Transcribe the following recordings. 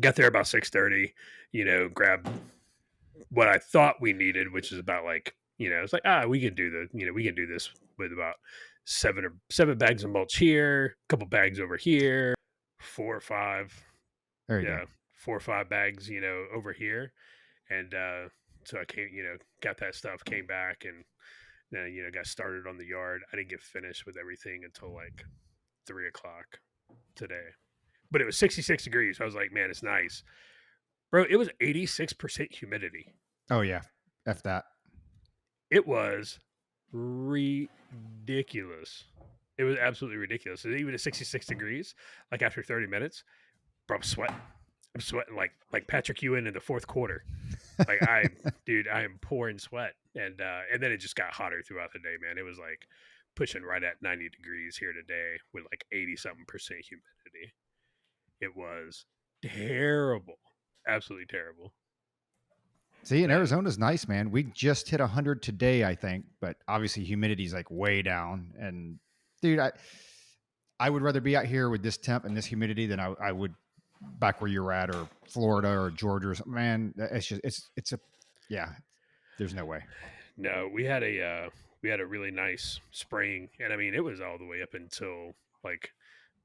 Got there about 6:30. Grabbed what I thought we needed, which is about like it's like we can do we can do this with about seven bags of mulch here, a couple bags over here, 4 or 5, There you go. yeah, 4 or 5 bags, over here, and so I came, got that stuff, came back, and then got started on the yard. I didn't get finished with everything until like 3 o'clock today, but it was 66 degrees. So I was like, man, it's nice, bro. It was 86% humidity. Oh yeah, f that. It was ridiculous. It was absolutely ridiculous. And even at 66 degrees, like after 30 minutes, bro, I'm sweating. I'm sweating like Patrick Ewing in the fourth quarter. Like dude, I am pouring sweat, and then it just got hotter throughout the day, man. It was like pushing right at 90 degrees here today with like 80 something% humidity. It was terrible, absolutely terrible. See, in Arizona's nice, man. We just hit 100 today, I think, but obviously humidity's like way down. And dude, I would rather be out here with this temp and this humidity than I would back where you're at, or Florida or Georgia or something. Man, it's just it's a yeah. There's no way. No, we had a really nice spring, and I mean it was all the way up until like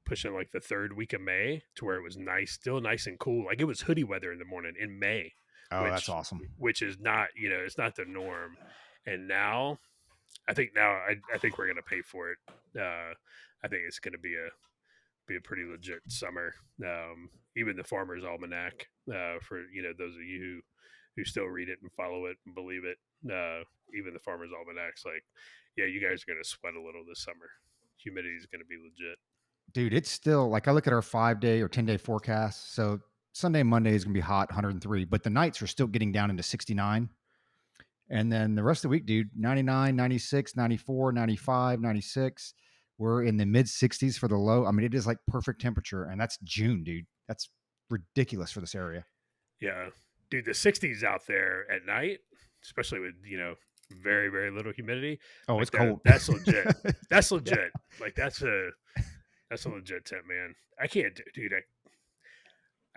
pushing like the third week of May to where it was nice, still nice and cool. Like it was hoodie weather in the morning in May, Oh, that's which awesome. which is not it's not the norm. And now I think we're gonna pay for it. I think it's gonna be a pretty legit summer. Even the Farmer's Almanac, for those of you who still read it and follow it and believe it. Even the Farmer's Almanac's like, yeah, you guys are gonna sweat a little this summer. Humidity is gonna be legit. Dude, it's still like I look at our 5 day or 10 day forecast. So Sunday and Monday is going to be hot, 103, but the nights are still getting down into 69. And then the rest of the week, dude, 99, 96, 94, 95, 96. We're in the mid 60s for the low. I mean, it is like perfect temperature. And that's June, dude. That's ridiculous for this area. Yeah, dude, the 60s out there at night, especially with very very little humidity, Oh, like it's cold. that's legit. That's Yeah. legit. Like that's a legit tip, man. I can't, dude.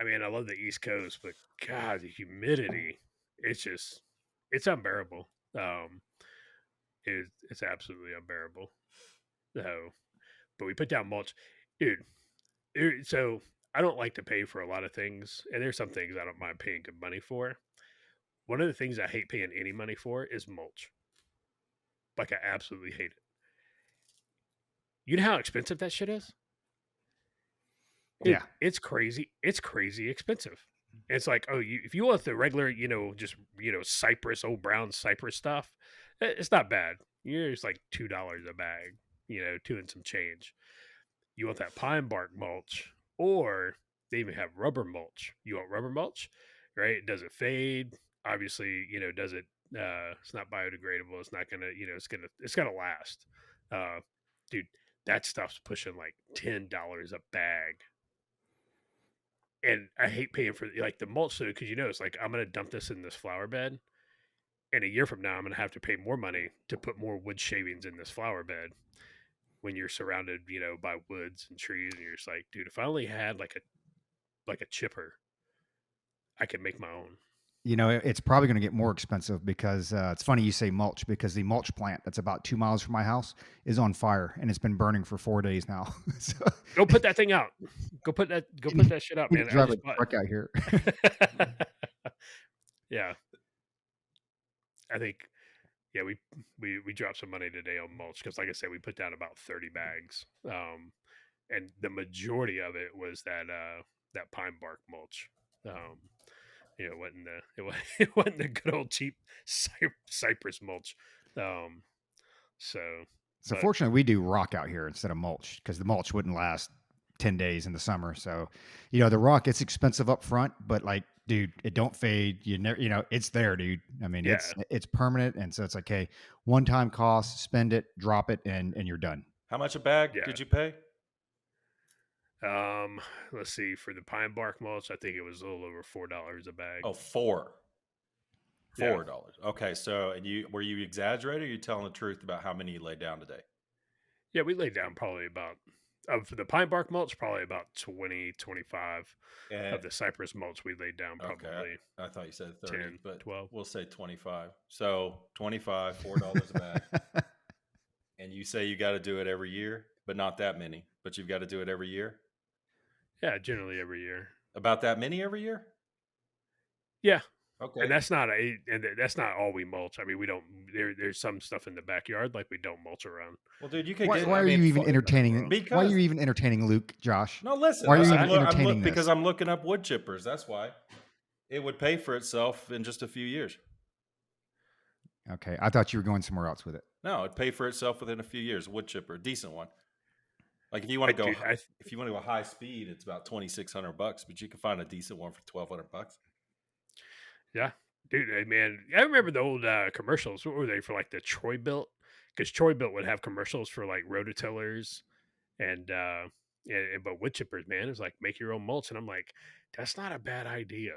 I mean, I love the East Coast, but God, the humidity, it's just, it's unbearable. Um, it's absolutely unbearable. So, but we put down mulch, dude. So I don't like to pay for a lot of things, and there's some things I don't mind paying good money for. One of the things I hate paying any money for is mulch. Like I absolutely hate it. You know how expensive that shit is? Dude, Yeah. it's crazy. It's crazy expensive. It's like, oh, if you want the regular, just cypress, old brown cypress stuff, it's not bad. It's like $2 a bag, two and some change. You want that pine bark mulch, or they even have rubber mulch. You want rubber mulch, right? Does it fade? Obviously, does it? It's not biodegradable. It's not gonna, it's gonna last. Uh, Dude, that stuff's pushing like $10 a bag, and I hate paying for like the mulch because it's like I'm gonna dump this in this flower bed, and a year from now I'm gonna have to pay more money to put more wood shavings in this flower bed when you're surrounded, by woods and trees, and you're just like, dude, if I only had like a chipper, I could make my own. It's probably going to get more expensive because it's funny you say mulch because the mulch plant that's about 2 miles from my house is on fire and it's been burning for 4 days now. So Go put that thing out. Go you put need, that shit out, you need man. to I drive a just bought. truck out here. Yeah, I think yeah we dropped some money today on mulch because like I said we put down about 30 bags, and the majority of it was that pine bark mulch. Um, it wasn't it wasn't the good old cheap cypress mulch. Um, so, So but fortunately, we do rock out here instead of mulch because the mulch wouldn't last 10 days in the summer. So, the rock, it's expensive up front, but like, dude, it don't fade. You never, it's there, dude. I mean, yeah, it's permanent. And so it's like, hey, one time cost, spend it, drop it, and you're done. How much a bag yeah. did you pay? Let's see, for the pine bark mulch, I think it was a little over $4 a bag. Oh, four. Yeah, $4. Okay, so and were you exaggerating or you telling the truth about how many you laid down today? yeah. We laid down probably about Of the pine bark mulch, probably about 20, 25. And Of the cypress mulch we laid down, okay, probably I thought you said 30, 10, but 12. we'll say 25. So 25, $4 a bag. And you say you got to do it every year, but not that many. But you've got to do it every year. Yeah, generally every year. About that many every year? Yeah. Okay. And that's not all we mulch. I mean, we don't. There's some stuff in the backyard like we don't mulch around. Well, dude, you could Why, get. why I are mean, you even entertaining? Why are because you even entertaining Luke, Josh? no, listen. Why are you I'm even entertaining this? because I'm looking up wood chippers. That's why it would pay for itself in just a few years. Okay, I thought you were going somewhere else with it. No, it'd pay for itself within a few years. Wood chipper, a decent one. Like if you want to go, if you want to go high speed, it's about $2,600, but you can find a decent one for $1,200. Yeah, dude, man, I remember the old commercials. What were they for? Like the Troy Built, because Troy Built would have commercials for like rototillers and but wood chippers. Man, it was like make your own mulch, and I'm like, that's not a bad idea.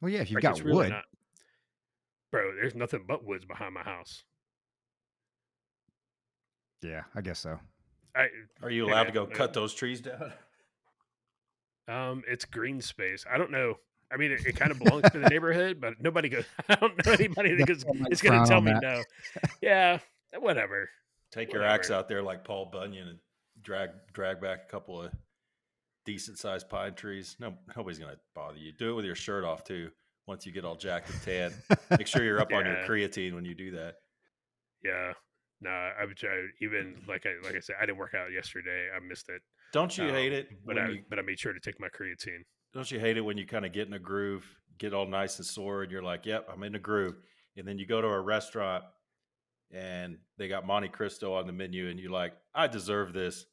Well, yeah, if you've Like got it's really wood, not, bro. There's nothing but woods behind my house. yeah, I guess so. Are you allowed to go cut those trees down? It's green space. I don't know. I mean, it kind of belongs to the neighborhood, but nobody goes. I don't know anybody that goes. It's going to tell me no. Yeah, whatever. Take your axe out there like Paul Bunyan and drag back a couple of decent sized pine trees. Nobody's going to bother you. Do it with your shirt off too. Once you get all jacked and tan, make sure you're up on your creatine when you do that. Yeah. No, I would try. Even like I said, I didn't work out yesterday. I missed it. Don't you hate it? But I made sure to take my creatine. Don't you hate it when you kind of get in a groove, get all nice and sore, and you're like, "Yep, I'm in a groove," and then you go to a restaurant and they got Monte Cristo on the menu, and you're like, "I deserve this."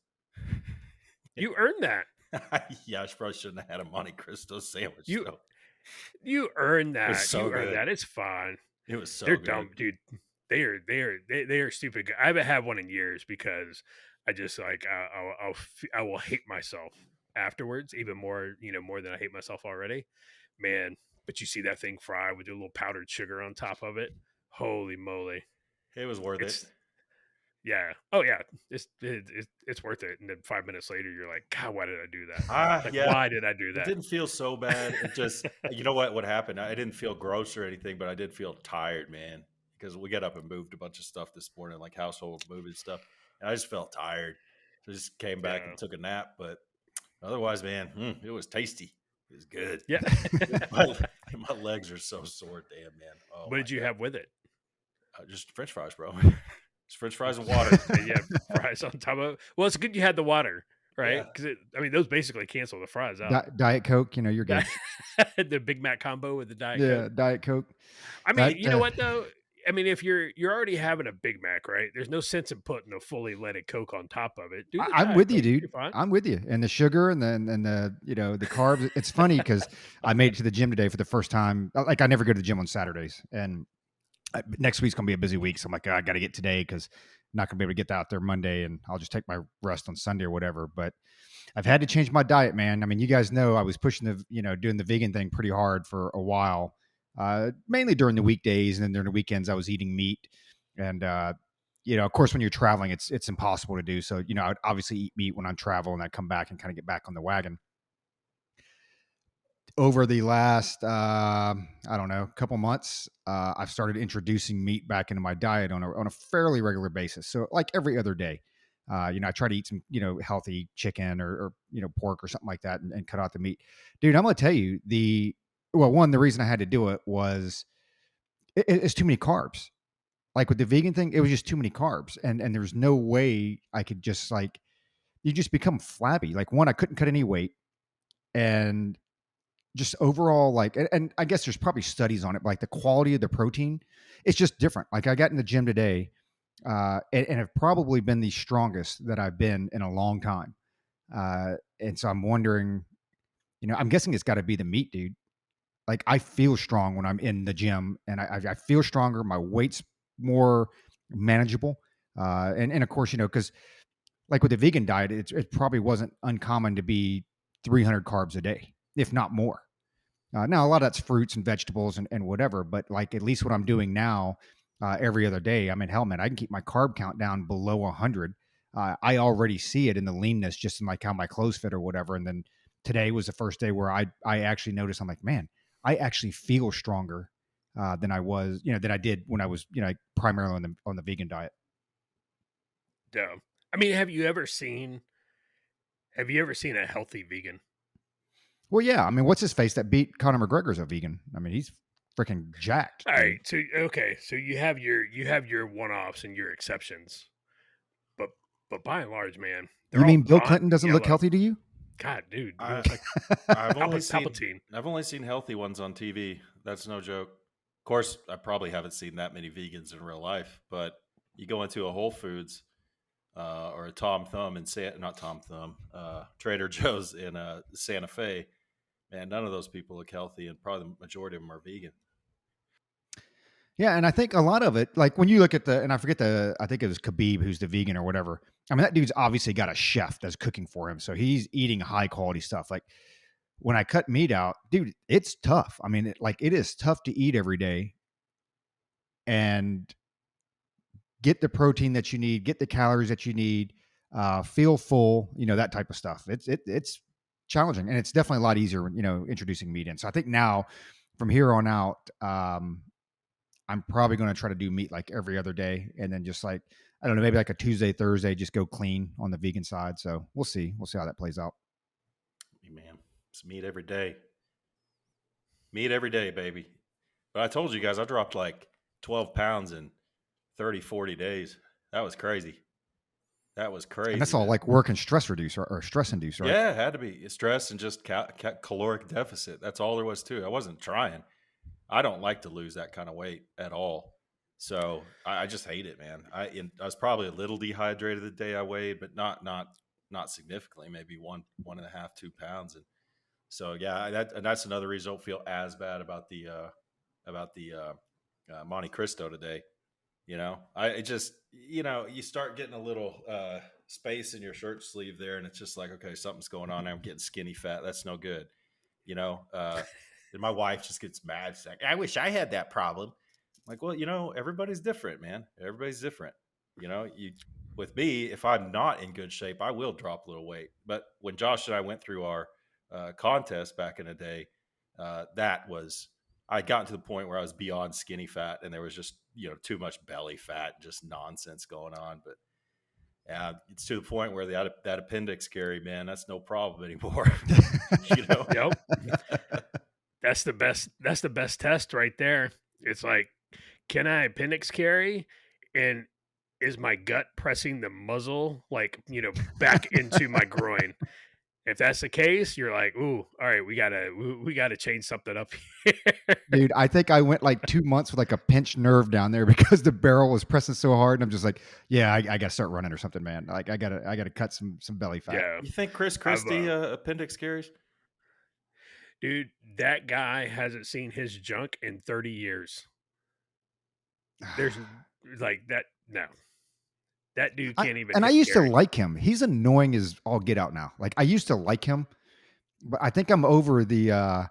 You earned that. Yeah, I probably shouldn't have had a Monte Cristo sandwich. You earned that. So you earned that. It's fine. It was so They're good. dumb, dude. They are stupid. I haven't had one in years because I just like I will hate myself afterwards, even more more than I hate myself already, man. But you see that thing fry with a little powdered sugar on top of it. Holy moly! It was worth it. Yeah. Oh yeah. It's worth it. And then 5 minutes later, you're like, God, why did I do that? Why did I do that? It didn't feel so bad. It just, you know what happened? I didn't feel gross or anything, but I did feel tired, man. Because we got up and moved a bunch of stuff this morning, like household moving stuff. And I just felt tired. So I just came back and took a nap. But otherwise, man, it was tasty. It was good. Yeah. my legs are so sore, damn, man. Oh, what did you have with it? Just French fries, bro. It's French fries and water. Yeah, fries on top of it. Well, it's good you had the water, right? Because those basically cancel the fries out. Diet Coke, you're good. The Big Mac combo with the Diet Coke. Yeah, Diet Coke. I mean, you know what though? I mean, if you're already having a Big Mac, right? There's no sense in putting a fully leaded Coke on top of it. I'm with you, dude. I'm with you. And the sugar and the the carbs. It's funny because I made it to the gym today for the first time. Like I never go to the gym on Saturdays, and next week's gonna be a busy week. So I'm like, I got to get today because I'm not gonna be able to get out there Monday, and I'll just take my rest on Sunday or whatever. But I've had to change my diet, man. I mean, you guys know I was pushing doing the vegan thing pretty hard for a while. Mainly during the weekdays, and then during the weekends I was eating meat. And of course, when you're traveling, it's impossible to do. So I'd obviously eat meat when I travel, and I come back and kind of get back on the wagon. Over the last couple months, I've started introducing meat back into my diet on a fairly regular basis. So like every other day, I try to eat some healthy chicken or pork or something like that, and cut out the meat. Dude, I'm gonna tell you the reason I had to do it was it's too many carbs. Like with the vegan thing, it was just too many carbs, and there's no way I could just you just become flabby. Like one, I couldn't cut any weight, and just overall and I guess there's probably studies on it, but like the quality of the protein, it's just different. Like I got in the gym today, and have probably been the strongest that I've been in a long time. And so I'm wondering, I'm guessing it's got to be the meat, dude. Like I feel strong when I'm in the gym, and I feel stronger. My weight's more manageable. And of course, because like with the vegan diet, it probably wasn't uncommon to be 300 carbs a day, if not more. Now a lot of that's fruits and vegetables and whatever, but like at least what I'm doing now, every other day, I mean, hell man, I can keep my carb count down below 100. I already see it in the leanness, just in like how my clothes fit or whatever. And then today was the first day where I actually noticed, I'm like, man, I actually feel stronger than I was, than I did when I was, primarily on the vegan diet. Yeah. I mean, have you ever seen a healthy vegan? Well, yeah. I mean, what's his face that beat Conor McGregor's a vegan? I mean, he's freaking jacked, All right. dude. So okay. So you have your one offs and your exceptions, but by and large, man, You they're all mean Bill gaunt Clinton and doesn't look yellow. healthy to you? God, dude, he I, looks like I've only seen Palpatine. I've only seen healthy ones on TV. That's no joke. Of course, I probably haven't seen that many vegans in real life, but you go into a Whole Foods or a Tom Thumb in not Tom Thumb, Trader Joe's in Santa Fe. Man, none of those people look healthy, and probably the majority of them are vegan. Yeah, and I think a lot of it, like when you look at and I forget I think it was Khabib who's the vegan or whatever. I mean, that dude's obviously got a chef that's cooking for him, so he's eating high quality stuff. Like when I cut meat out, dude, it's tough. I mean, it is tough to eat every day and get the protein that you need, get the calories that you need, feel full, that type of stuff. It's challenging, and it's definitely a lot easier, introducing meat in. So I think now, from here on out, I'm probably going to try to do meat like every other day, and then just like, I don't know, maybe like a Tuesday, Thursday, just go clean on the vegan side. So we'll see. We'll see how that plays out. Man, it's meat every day. Meat every day, baby. But I told you guys, I dropped like 12 pounds in 30, 40 days. That was crazy. That was And that's crazy, all man. like work and stress reduce or stress induce, right? Yeah, it had to be stress and just caloric deficit. That's all there was to it. I wasn't trying. I don't like to lose that kind of weight at all. So I just hate it, man. I was probably a little dehydrated the day I weighed, but not significantly. Maybe 1.5, 2 pounds. And so yeah, that's another reason I don't feel as bad about the Monte Cristo today. I just you start getting a little space in your shirt sleeve there, and it's just like, okay, something's going on. I'm getting skinny fat. That's no good. And my wife just gets mad. She's like, I wish I had that problem. I'm like, well, everybody's different, man. Everybody's different. With me, if I'm not in good shape, I will drop a little weight. But when Josh and I went through our contest back in the day, that was I had gotten to the point where I was beyond skinny fat, and there was just too much belly fat, just nonsense going on. But yeah, it's to the point where that appendix carry, man, that's no problem anymore. Yep. That's the best. That's the best test right there. It's like, can I appendix carry, and is my gut pressing the muzzle back into my groin? If that's the case, you're like, ooh, all right, we gotta change something up here. Dude, I think I went like 2 months with like a pinched nerve down there because the barrel was pressing so hard, and I'm just like, yeah, I got to start running or something, man. Like I gotta cut some belly fat. Yeah, You think Chris I've Christie appendix carries? dude, that guy hasn't seen his junk in 30 years. There's like that. No, that dude can't even And I hip used to carry. like him. He's annoying as all get out now. Like I used to like him, but I think I'm over the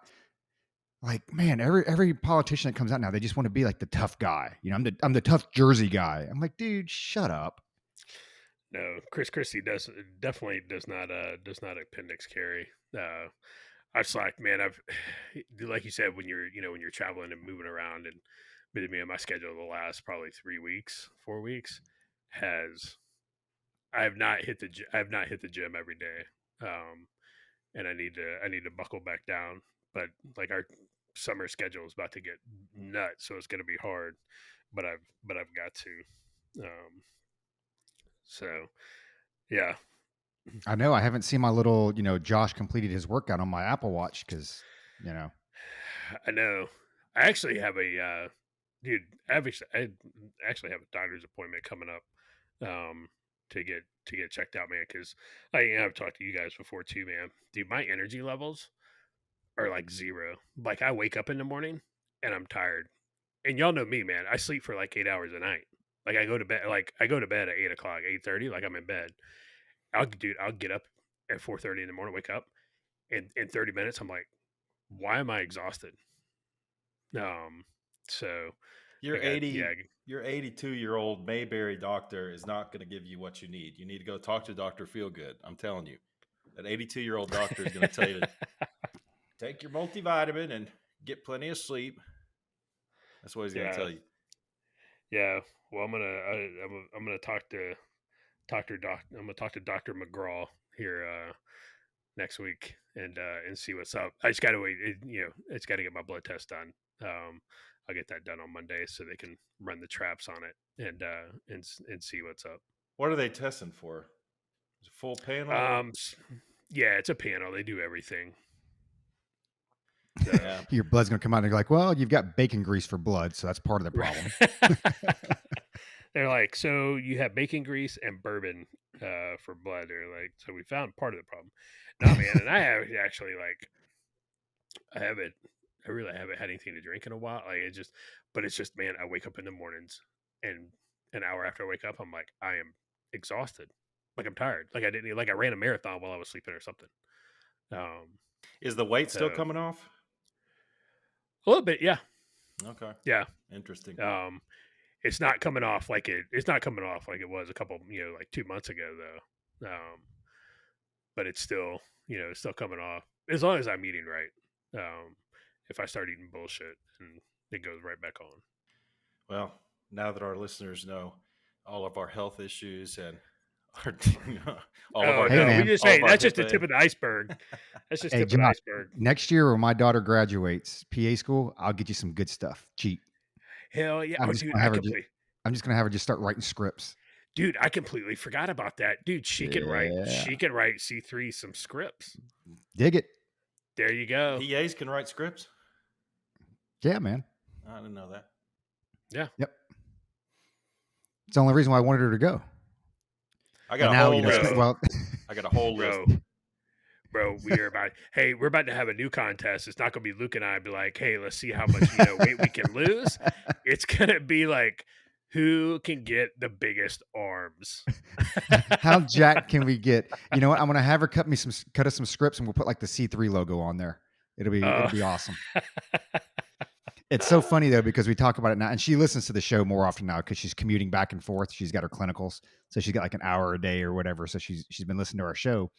like, man, every politician that comes out now, they just want to be like the tough guy. I'm the tough Jersey guy. I'm like, dude, shut up. No, Chris Christie definitely does not appendix carry. I've slacked, man. I've like you said, when you're traveling and moving around, and believe me, my schedule the last probably 3 weeks, 4 weeks has I have not hit the gym every day, and I need to buckle back down. But like our summer schedule is about to get nuts, so it's going to be hard. But I've got to. So yeah, I know I haven't seen my little, Josh completed his workout on my Apple Watch because, I know. I actually have dude. I actually have a doctor's appointment coming up, to get checked out, man. Because I've talked to you guys before too, man. Dude, my energy levels are like zero. Like I wake up in the morning and I'm tired, and y'all know me, man. I sleep for like 8 hours a night. Like I go to bed at 8 o'clock, 8:30. Like I'm in bed. I'll get up at 4:30 in the morning, wake up, and in 30 minutes, I'm like, why am I exhausted? Um, so Your got yeah. 82-year-old Mayberry doctor is not going to give you what you need. You need to go talk to Dr. Feelgood. I'm telling you, that 82-year-old doctor is going to tell you to take your multivitamin and get plenty of sleep. That's what he's going to Yeah, tell you. yeah. Well, I'm gonna talk to I'm gonna talk to Doctor McGraw here next week and see what's up. I just gotta wait. It's got to get my blood test done. I'll get that done on Monday so they can run the traps on it and see what's up. What are they testing for? Is it full panel? Yeah, it's a panel. They do everything. So. Yeah. Your blood's going to come out and you're like, well, you've got bacon grease for blood. So that's part of the problem. They're like, so you have bacon grease and bourbon for blood. They're like, so we found part of the problem. No, man. And I have actually I really haven't had anything to drink in a while. But it's just, man, I wake up in the mornings and an hour after I wake up, I'm like, I am exhausted. Like I'm tired. Like I ran a marathon while I was sleeping or something. Is the weight still coming off? A little bit, yeah. Okay. Yeah. Interesting. It's not coming off like it's not coming off like it was a couple, like 2 months ago though. But it's still, it's still coming off as long as I'm eating right. If I start eating bullshit, and it goes right back on. Well, now that our listeners know all of our health issues and all of our, we just say that's just the tip of the iceberg. That's just tip of the iceberg. Next year, when my daughter graduates PA school, I'll get you some good stuff cheap. Hell yeah! I'm just gonna have her just start writing scripts. Dude, I completely forgot about that. Dude, she can write C3 some scripts. Dig it. There you go. PAs can write scripts? Yeah, man. I didn't know that. Yeah. Yep. It's the only reason why I wanted her to go. I got a whole list. I got a whole list. Bro, we're about to have a new contest. It's not going to be Luke and I be like, hey, let's see how much weight we can lose. It's going to be like, who can get the biggest arms? How jacked can we get? You know what? I'm going to have her cut us some scripts, and we'll put like the C3 logo on there. It'll be awesome. It's so funny though, because we talk about it now, and she listens to the show more often now because she's commuting back and forth. She's got her clinicals, so she's got like an hour a day or whatever. So she's been listening to our show.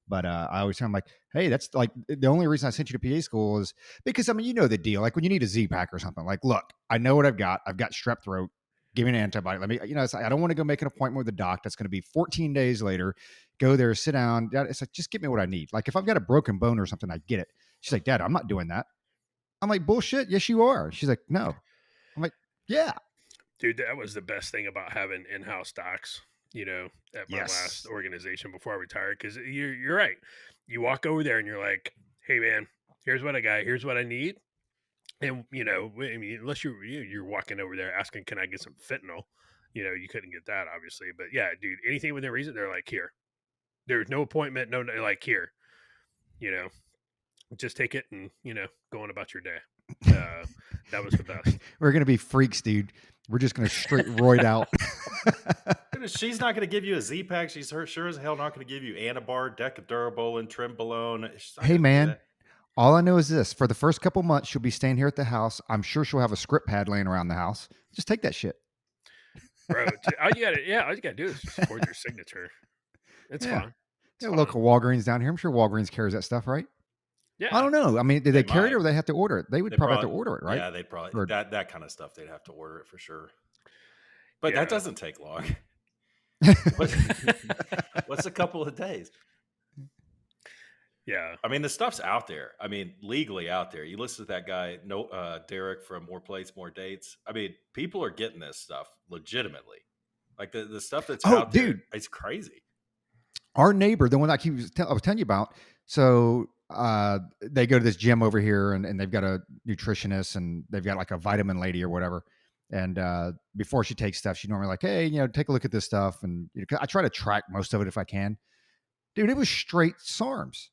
But I always tell them like, hey, that's like the only reason I sent you to PA school is because, I mean, you know the deal. Like when you need a Z-Pack or something, like, look, I know what I've got. I've got strep throat. Give me an antibiotic. Let me, it's like, I don't want to go make an appointment with the doc. That's going to be 14 days later. Go there, sit down. Dad, it's like, just give me what I need. Like if I've got a broken bone or something, I get it. She's like, Dad, I'm not doing that. I'm like, bullshit. Yes, you are. She's like, no. I'm like, yeah. Dude, that was the best thing about having in-house docs, at my last organization before I retired. Because you're right. You walk over there and you're like, hey, man, here's what I got. Here's what I need. And, I mean, unless you're walking over there asking, can I get some fentanyl? You couldn't get that, obviously. But, yeah, dude, anything within reason, they're like, here. There's no appointment. No, like, here. Just take it and, go on about your day. That was the best. We're going to be freaks, dude. We're just going to straight roid out. She's not going to give you a Z-Pack. She's sure as hell not going to give you Anabar, Decadurabolin, Trenbolone. Hey, man. All I know is this. For the first couple months, she'll be staying here at the house. I'm sure she'll have a script pad laying around the house. Just take that shit. Bro, all you got to do is forge your signature. It's fun. It's fun. Local Walgreens down here. I'm sure Walgreens carries that stuff, right? Yeah. I don't know. I mean, did they carry it or they have to order it? They would probably have to order it, right? Yeah, they'd probably that kind of stuff. They'd have to order it for sure. But that doesn't take long. What's a couple of days? Yeah. I mean, the stuff's out there. I mean, legally out there. You listen to that guy, Derek from More Plates, More Dates. I mean, people are getting this stuff legitimately. Like the stuff that's out there, it's crazy. Our neighbor, the one that I was telling you about, so they go to this gym over here and they've got a nutritionist and they've got like a vitamin lady or whatever. And before she takes stuff, she normally like, hey, take a look at this stuff. And I try to track most of it if I can. Dude, it was straight SARMs.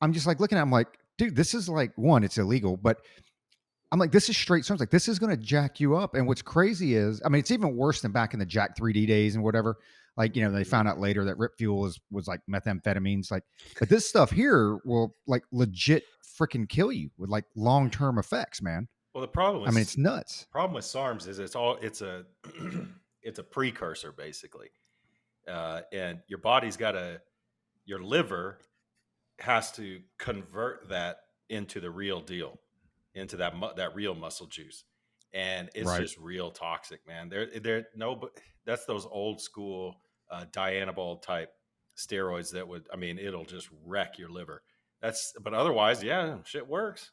I'm just like looking at it, I'm like, dude, this is like, one, it's illegal, but I'm like, this is straight SARMs. Like, this is going to jack you up. And what's crazy is, I mean, it's even worse than back in the Jack 3D days and whatever. Like, they found out later that Rip Fuel was like methamphetamines. Like, but this stuff here will like legit freaking kill you with like long-term effects, man. Well, the I mean, it's nuts. problem with SARMs is it's a it's a precursor basically, and your body's got to your liver has to convert that into the real deal, into that real muscle juice, and it's Right. just real toxic, man. There no, but that's those old school Dianabol type steroids that would, I mean, it'll just wreck your liver. But otherwise, yeah, shit works.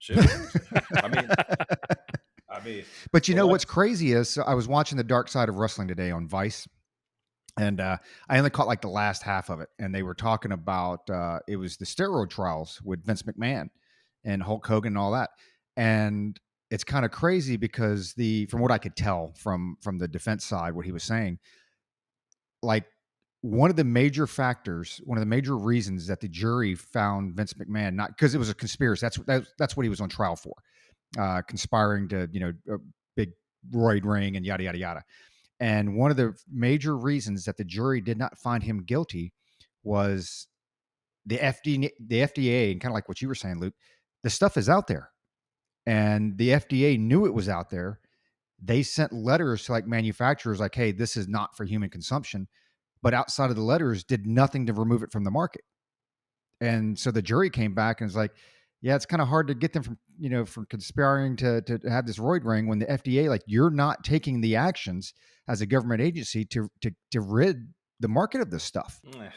Shit works. I mean, But you but know what? what's crazy is, so I was watching the Dark Side of Wrestling today on Vice, and I only caught like the last half of it, and they were talking about it was the steroid trials with Vince McMahon and Hulk Hogan and all that, and it's kind of crazy because from what I could tell from the defense side, what he was saying, like one of the major factors, one of the major reasons that the jury found Vince McMahon not because it was a conspiracy. That's what he was on trial for, conspiring to a big roid ring and yada yada yada. And one of the major reasons that the jury did not find him guilty was the FDA, and kind of like what you were saying, Luke, the stuff is out there, and the FDA knew it was out there. They sent letters to like manufacturers, like, "Hey, this is not for human consumption," but outside of the letters, did nothing to remove it from the market. And so the jury came back and was like, yeah, it's kind of hard to get them from conspiring to have this roid ring when the FDA, like, you're not taking the actions as a government agency to rid the market of this stuff. Eh,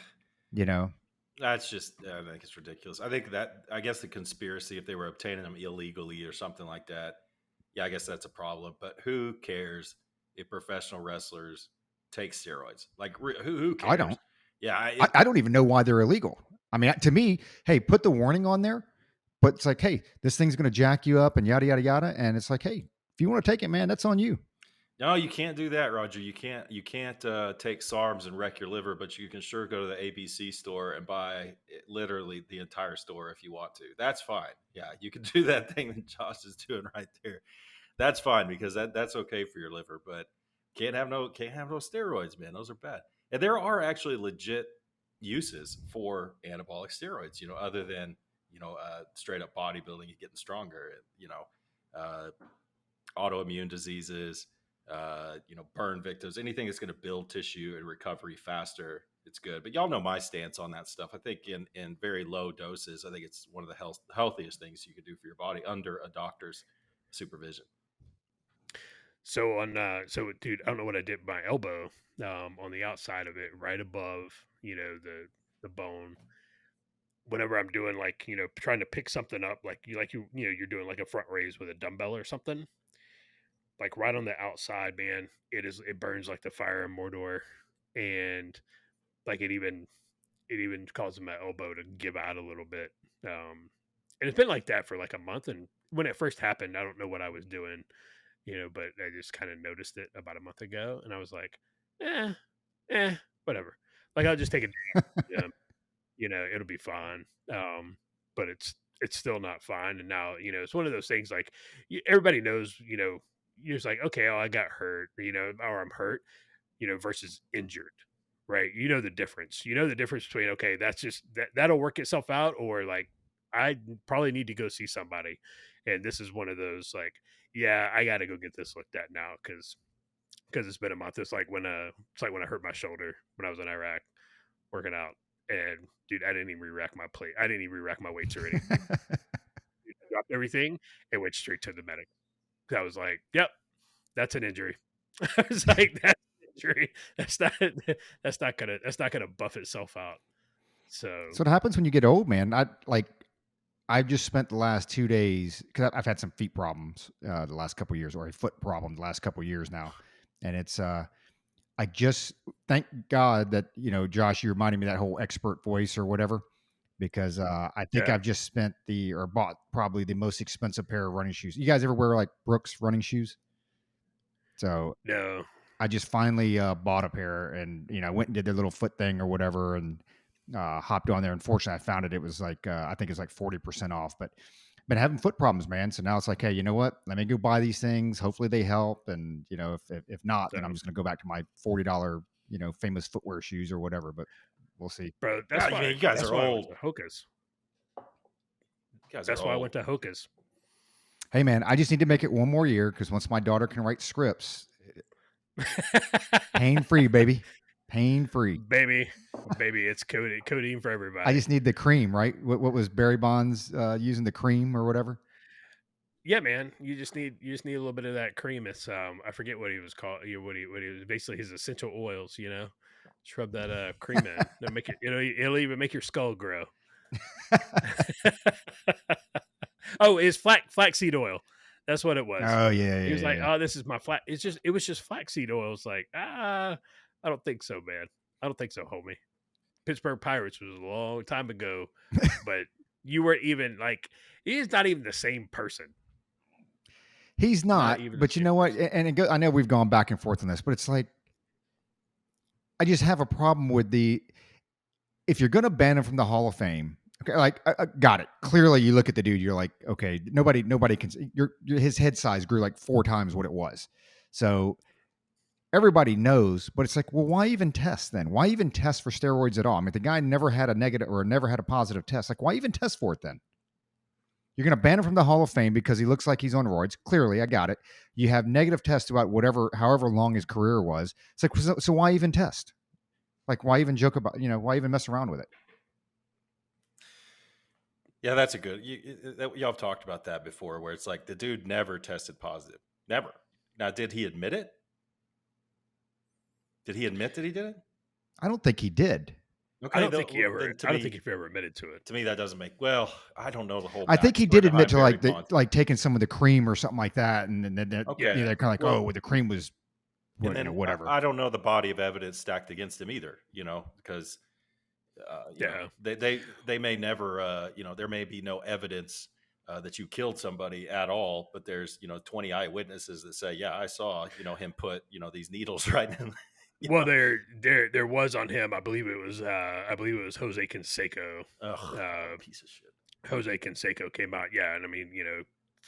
You know, That's just, I think it's ridiculous. I guess the conspiracy, if they were obtaining them illegally or something like that, yeah, I guess that's a problem. But who cares if professional wrestlers take steroids? Like, who I cares? don't. Yeah, I don't even know why they're illegal. I mean, to me, hey, put the warning on there, but it's like, hey, this thing's going to jack you up and yada yada yada, and it's like, hey, if you want to take it, man, that's on you. no, you can't do that, Roger. You can't take SARMs and wreck your liver, but you can sure go to the ABC store and buy literally the entire store if you want to. That's fine. Yeah, you can do that thing that Josh is doing right there. That's fine because that's okay for your liver, but can't have no steroids, man. Those are bad. And there are actually legit uses for anabolic steroids, other than straight up bodybuilding and getting stronger, uh, autoimmune diseases, burn victims, anything that's going to build tissue and recovery faster. It's good. But y'all know my stance on that stuff. I think in very low doses, I think it's one of the healthiest things you could do for your body under a doctor's supervision. So dude, I don't know what I did with my elbow. On the outside of it, right above, the bone. Whenever I'm doing, like, trying to pick something up, like you're doing like a front raise with a dumbbell or something, like right on the outside, man, it burns like the fire in Mordor, and like it even causes my elbow to give out a little bit. And it's been like that for like a month. And when it first happened, I don't know what I was doing, but I just kind of noticed it about a month ago, and I was like, eh, whatever. Like, I'll just take a day, it'll be fine. But it's still not fine. And now, it's one of those things, like, everybody knows, you're just like, okay, oh, I got hurt, or I'm hurt, versus injured, right? You know the difference. You know the difference between, okay, that's just that'll work itself out, or like, I probably need to go see somebody. And this is one of those, like, yeah, I got to go get this looked at now, because it's been a month. It's like when I hurt my shoulder when I was in Iraq working out, and dude, I didn't even re-rack my plate. I didn't even re-rack my weights or anything. Dude, I dropped everything and went straight to the medic. I was like, "Yep, that's an injury." I was like, "That's an injury. That's not gonna buff itself out." So, So what happens when you get old, man? I've just spent the last 2 days because I've had some feet problems the last couple of years, or a foot problem the last couple of years now, and it's I just thank God that Josh, you reminded me of that whole expert voice or whatever, because I think yeah, I've just spent or bought probably the most expensive pair of running shoes. You guys ever wear like Brooks running shoes? So no, I just finally bought a pair, and I went and did the little foot thing or whatever, and hopped on there. Unfortunately, I found it. It was like I think it's like 40% off, but been having foot problems, man. So now it's like, hey, you know what? Let me go buy these things. Hopefully they help, and if not, so, then I'm just gonna go back to my $40 famous footwear shoes or whatever. But we'll see. bro, Yeah, man, you guys that's are why I went old. to Hoka's. You guys are That's why I old. went to Hoka's. Hey man, I just need to make it one more year because once my daughter can write scripts, pain free, baby, pain free. baby, baby, it's codeine for I everybody. just need the cream, right? What was Barry Bonds using the cream or whatever? Yeah, man. You just need a little bit of that cream. It's I forget what he was called. What he was basically his essential oils. Just rub that cream in. It'll make it. It'll even make your skull grow. Oh, it's flaxseed oil. That's what it was. Oh yeah, He yeah, was like, yeah. "Oh, this is my flat." It was just flaxseed oil. It's like, I don't think so, man. I don't think so, homie. Pittsburgh Pirates was a long time ago, but you were even like, he's not even the same person. He's Not not, even the but you same know what? person. I know we've gone back and forth on this, but it's like I just have a problem with if you're going to ban him from the Hall of Fame. Okay, like I got it. Clearly, you look at the dude, you're like, okay, nobody can. His head size grew like 4 times what it was, so everybody knows. But it's like, well, why even test then? Why even test for steroids at all? I mean, the guy never had a negative or never had a positive test. Like, why even test for it then? You're going to ban him from the Hall of Fame because he looks like he's on roids. Clearly, I got it. You have negative tests about however long his career was. It's like, so why even test? Like, why even joke about, why even mess around with it? Yeah, that's a good. Y'all have talked about that before, where it's like the dude never tested positive. Never. Now, did he admit it? Did he admit that he did it? I don't think he did. Okay, I don't think he ever. then I don't think he ever admitted to it. to me that doesn't make. Well, I don't know the whole I think he did backstory admit behind to Barry like Bonds. like taking some of the cream or something like that, and then Okay, they're kind of like, well, oh, well, the cream was, and then whatever. I don't know the body of evidence stacked against him either. Because Yeah. they may never, there may be no evidence that you killed somebody at all, but there's 20 eyewitnesses that say, yeah, I saw him put these needles right in. Well, there was on him. I believe it was. I believe it was Jose Canseco. Ugh, Uh, piece of shit. Jose Canseco came out. Yeah, and I mean,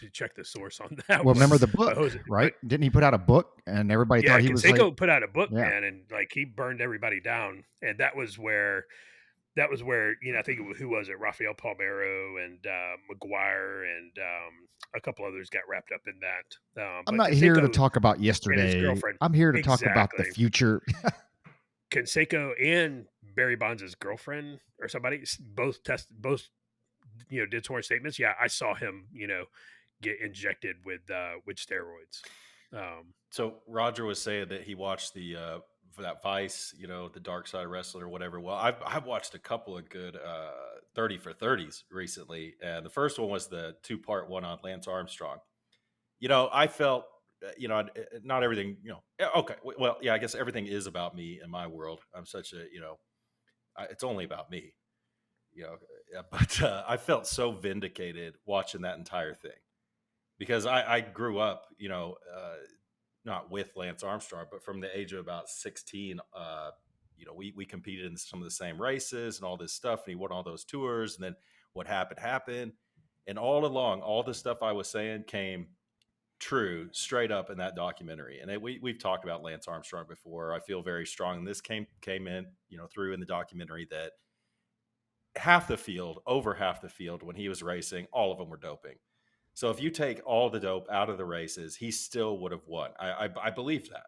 to check the source on that Well, one. remember the But book, Jose, right? Didn't he put out a book, and everybody yeah, thought he was like, Canseco put out a book, yeah. man, and like he burned everybody down, and that was where I think who was it? Rafael Palmeiro and McGuire and a couple others got wrapped up in that. I'm But not here to Canseco talk about and his yesterday. girlfriend, I'm here to talk about the exactly. future. Canseco and Barry Bonds' girlfriend or somebody both did sworn statements. Yeah, I saw him get injected with steroids. So Roger was saying that he watched the for that Vice, the Dark Side of Wrestling or whatever. Well, I've watched a couple of good 30 for 30s recently, and the first one was the 2-part one on Lance Armstrong. I felt not everything. Okay, well, yeah, I guess everything is about me in my world. I'm such a it's only about me. But I felt so vindicated watching that entire thing because I grew up, not with Lance Armstrong, but from the age of about 16, we competed in some of the same races and all this stuff, and he won all those tours. And then what happened. And all along, all the stuff I was saying came true straight up in that documentary. And we've talked about Lance Armstrong before. I feel very strong. And this came in, through in the documentary that over half the field when he was racing, all of them were doping. So if you take all the dope out of the races, he still would have won. I believe that.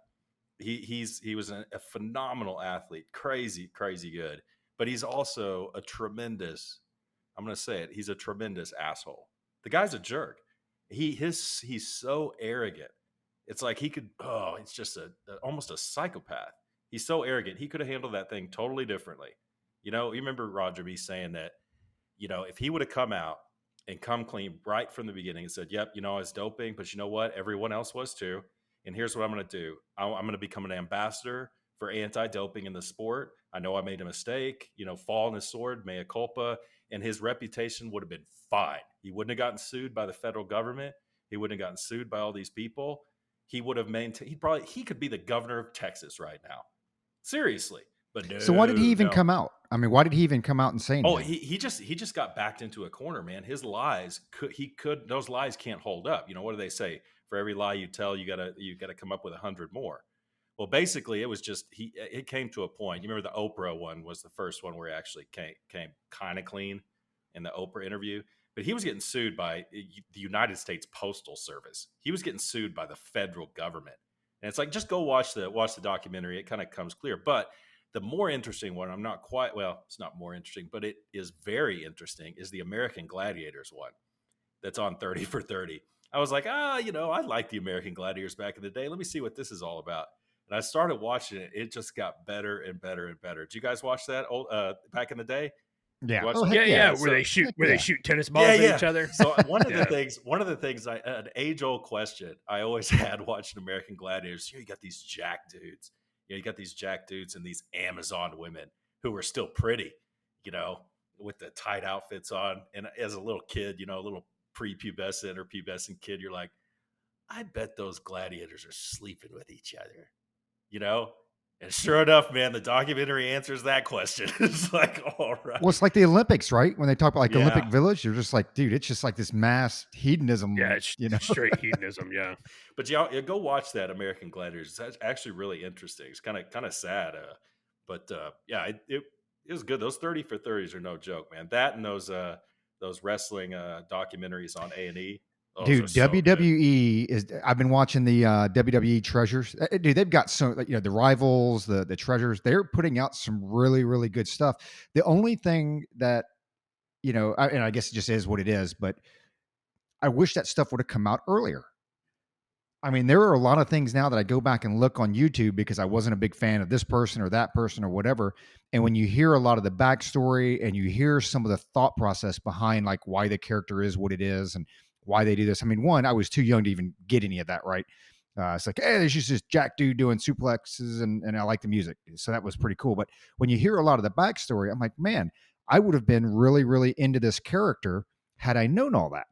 He was a phenomenal athlete, crazy good, but he's also a tremendous. I'm going to say it. He's a tremendous asshole. The guy's a jerk. He's so arrogant. It's like he could. Oh, it's just almost a psychopath. He's so arrogant. He could have handled that thing totally differently. You remember Roger B saying that. If he would have come out and come clean right from the beginning and said, yep, I was doping, but you know what? Everyone else was too. And here's what I'm going to do. I'm going to become an ambassador for anti-doping in the sport. I know I made a mistake, fall on his sword, mea culpa, and his reputation would have been fine. He wouldn't have gotten sued by the federal government. He wouldn't have gotten sued by all these people. He would have maintained, he could be the governor of Texas right now. Seriously. But no, So why did he even come out? I mean, why did he even come out and say anything? Oh, he just got backed into a corner, man. His lies those lies can't hold up. What do they say? For every lie you tell, you gotta come up with 100 more. Well, basically, it was just it came to a point. You remember the Oprah one was the first one where he actually came kind of clean in the Oprah interview. but he was getting sued by the United States Postal Service. He was getting sued by the federal government. And it's like, just go watch the documentary. It kind of comes clear. But the more interesting one, it's not more interesting, but it is very interesting, is the American Gladiators one that's on 30 for 30. I was like, I like the American Gladiators back in the day. Let me see what this is all about. And I started watching it. It just got better and better and better. Did you guys watch that back in the day? Yeah. Watch Oh, that? heck Yeah. yeah. Where they shoot tennis balls Yeah, at yeah. each other. So one of Yeah. the things, an age-old question I always had watching American Gladiators. You got these jack dudes. You got these jack dudes and these Amazon women who are still pretty, with the tight outfits on. And as a little kid, a little prepubescent or pubescent kid, you're like, I bet those gladiators are sleeping with each other, And sure enough, man, the documentary answers that question. It's like, all right. Well, it's like the Olympics, right? When they talk about like Yeah. Olympic Village, you're just like, dude, it's just like this mass hedonism. Yeah, it's straight hedonism. Yeah. But y'all go watch that American Gladiators. It's actually really interesting. It's kind of sad, but it was good. Those 30 for 30s are no joke, man. That and those wrestling documentaries on A&E. Dude, WWE is. I've been watching the WWE Treasures. Dude, they've got some, the Rivals, the Treasures. They're putting out some really, really good stuff. The only thing that, and I guess it just is what it is, but I wish that stuff would have come out earlier. I mean, there are a lot of things now that I go back and look on YouTube because I wasn't a big fan of this person or that person or whatever. And when you hear a lot of the backstory and you hear some of the thought process behind like why the character is what it is and why they do this. I mean, one, I was too young to even get any of that right. It's like, hey, there's just this jack dude doing suplexes and I like the music. So that was pretty cool. But when you hear a lot of the backstory, I'm like, man, I would have been really, really into this character had I known all that.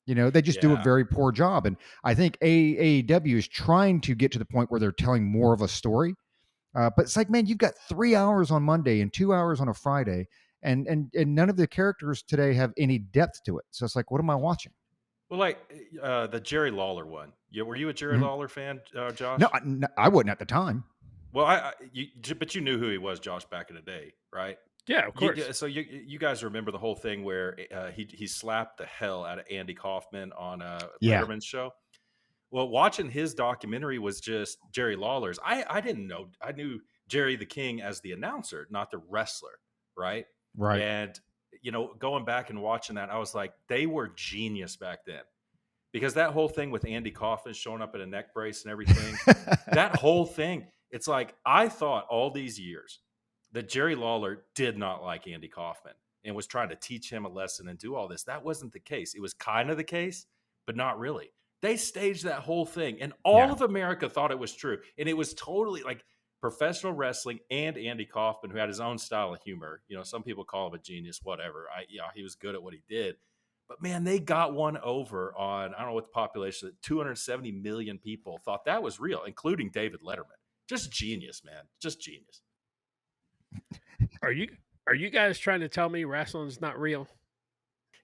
They just do a very poor job. And I think AEW is trying to get to the point where they're telling more of a story. But it's like, man, you've got 3 hours on Monday and 2 hours on a Friday. And none of the characters today have any depth to it. So it's like, what am I watching? Well, like the Jerry Lawler one. Were you a Jerry Lawler fan, Josh? No, I wasn't at the time. Well, but you knew who he was, Josh, back in the day, right? Yeah, of course. So you guys remember the whole thing where he slapped the hell out of Andy Kaufman on Letterman's show? Well, watching his documentary was just Jerry Lawler's. I didn't know. I knew Jerry the King as the announcer, not the wrestler, right? Right. And, going back and watching that, I was like, they were genius back then. Because that whole thing with Andy Kaufman showing up in a neck brace and everything, that whole thing, it's like, I thought all these years that Jerry Lawler did not like Andy Kaufman and was trying to teach him a lesson and do all this. That wasn't the case. It was kind of the case, but not really. They staged that whole thing and all of America thought it was true. And it was totally like professional wrestling and Andy Kaufman, who had his own style of humor. Some people call him a genius, whatever. He was good at what he did. But man, they got one over on, I don't know what the population, 270 million people thought that was real, including David Letterman. Just genius, man. Just genius. Are you guys trying to tell me wrestling's not real?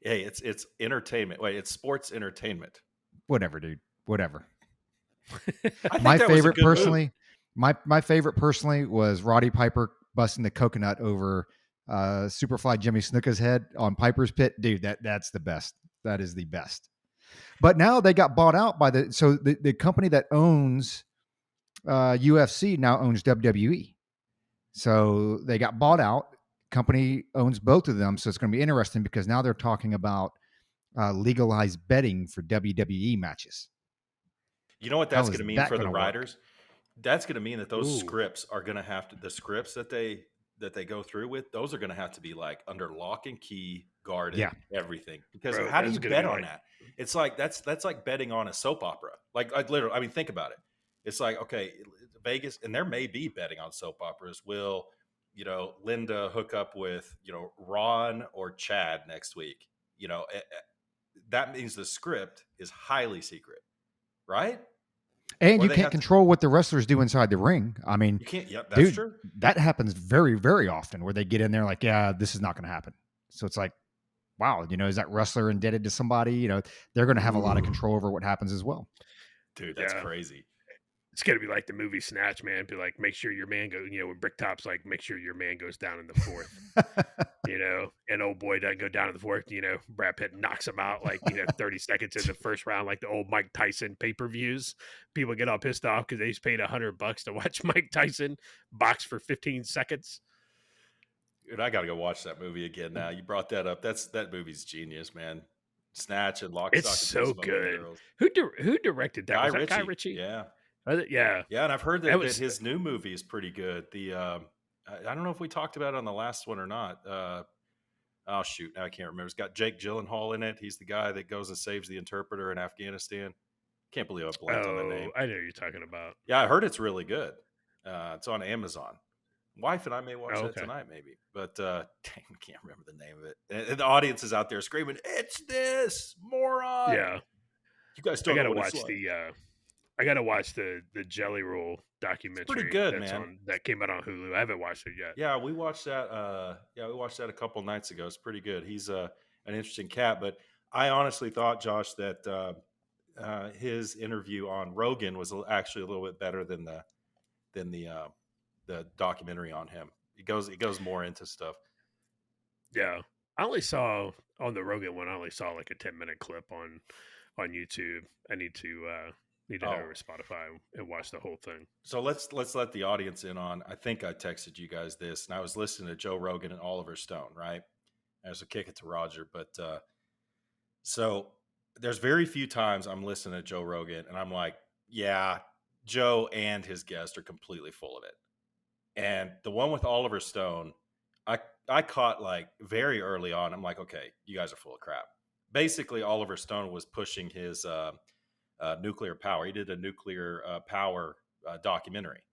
Hey, it's entertainment. Wait, it's sports entertainment. Whatever, dude. Whatever. My favorite personally was Roddy Piper busting the coconut over Superfly Jimmy Snuka's head on Piper's Pit. Dude, that's the best. That is the best. But now they got bought out by the company that owns UFC now owns WWE. So they got bought out. Company owns both of them. So it's going to be interesting because now they're talking about legalized betting for WWE matches. You know what that's going to mean for the writers? That's going to mean that those Ooh. scripts are going to have to, the scripts that they go through with, those are going to have to be like under lock and key, guarded, everything. Because how do you bet on that? It's like, that's like betting on a soap opera. Like literally, I mean, think about it. It's like, okay, Vegas, and there may be betting on soap operas. Will, Linda hook up with, Ron or Chad next week? That means the script is highly secret, right? And you can't control what the wrestlers do inside the ring. I mean, you can't. Yeah, that's true. That happens very, very often where they get in there like, yeah, this is not going to happen. So it's like, wow, is that wrestler indebted to somebody? They're going to have a lot of control over what happens as well. Dude, that's crazy. It's gonna be like the movie Snatch, man. Be like, make sure your man go. When Bricktop's like, make sure your man goes down in the fourth. And old boy doesn't go down in the fourth. Brad Pitt knocks him out like 30 seconds in the first round, like the old Mike Tyson pay-per-views. People get all pissed off because they just paid $100 to watch Mike Tyson box for 15 seconds. Dude, I got to go watch that movie again now. You brought that up. That movie's genius, man. Snatch and Lock, It's Stock, and Two so Smoking good. Barrels. Who directed that? Guy Was that Guy Ritchie. Ritchie? Yeah. Yeah. Yeah, and I've heard That that was his new movie is pretty good. I don't know if we talked about it on the last one or not. Oh shoot, now I can't remember. It's got Jake Gyllenhaal in it. He's the guy that goes and saves the interpreter in Afghanistan. Can't believe I blanked on the name. I know who you're talking about. Yeah, I heard it's really good. It's on Amazon. Wife and I may watch that Okay. tonight, maybe. But dang, I can't remember the name of it. And the audience is out there screaming, "It's this moron!" Yeah. You guys I don't know gotta what watch it's like. I gotta watch the Jelly Roll documentary. pretty good, man. That came out on Hulu. I haven't watched it yet. Yeah, we watched that. We watched that a couple nights ago. It's pretty good. He's an interesting cat, but I honestly thought, Josh, that his interview on Rogan was actually a little bit better than the documentary on him. It goes more into stuff. Yeah. I only saw on the Rogan one. I only saw like a 10-minute clip on YouTube. I need to head over to Spotify and watch the whole thing. So let's let the audience in on. I think I texted you guys this, and I was listening to Joe Rogan and Oliver Stone, right? I was a kick it to Roger, but so there's very few times I'm listening to Joe Rogan and I'm like, yeah, Joe and his guest are completely full of it. And the one with Oliver Stone, I caught like very early on. I'm like, okay, you guys are full of crap. Basically, Oliver Stone was pushing his nuclear power. He did a nuclear power documentary.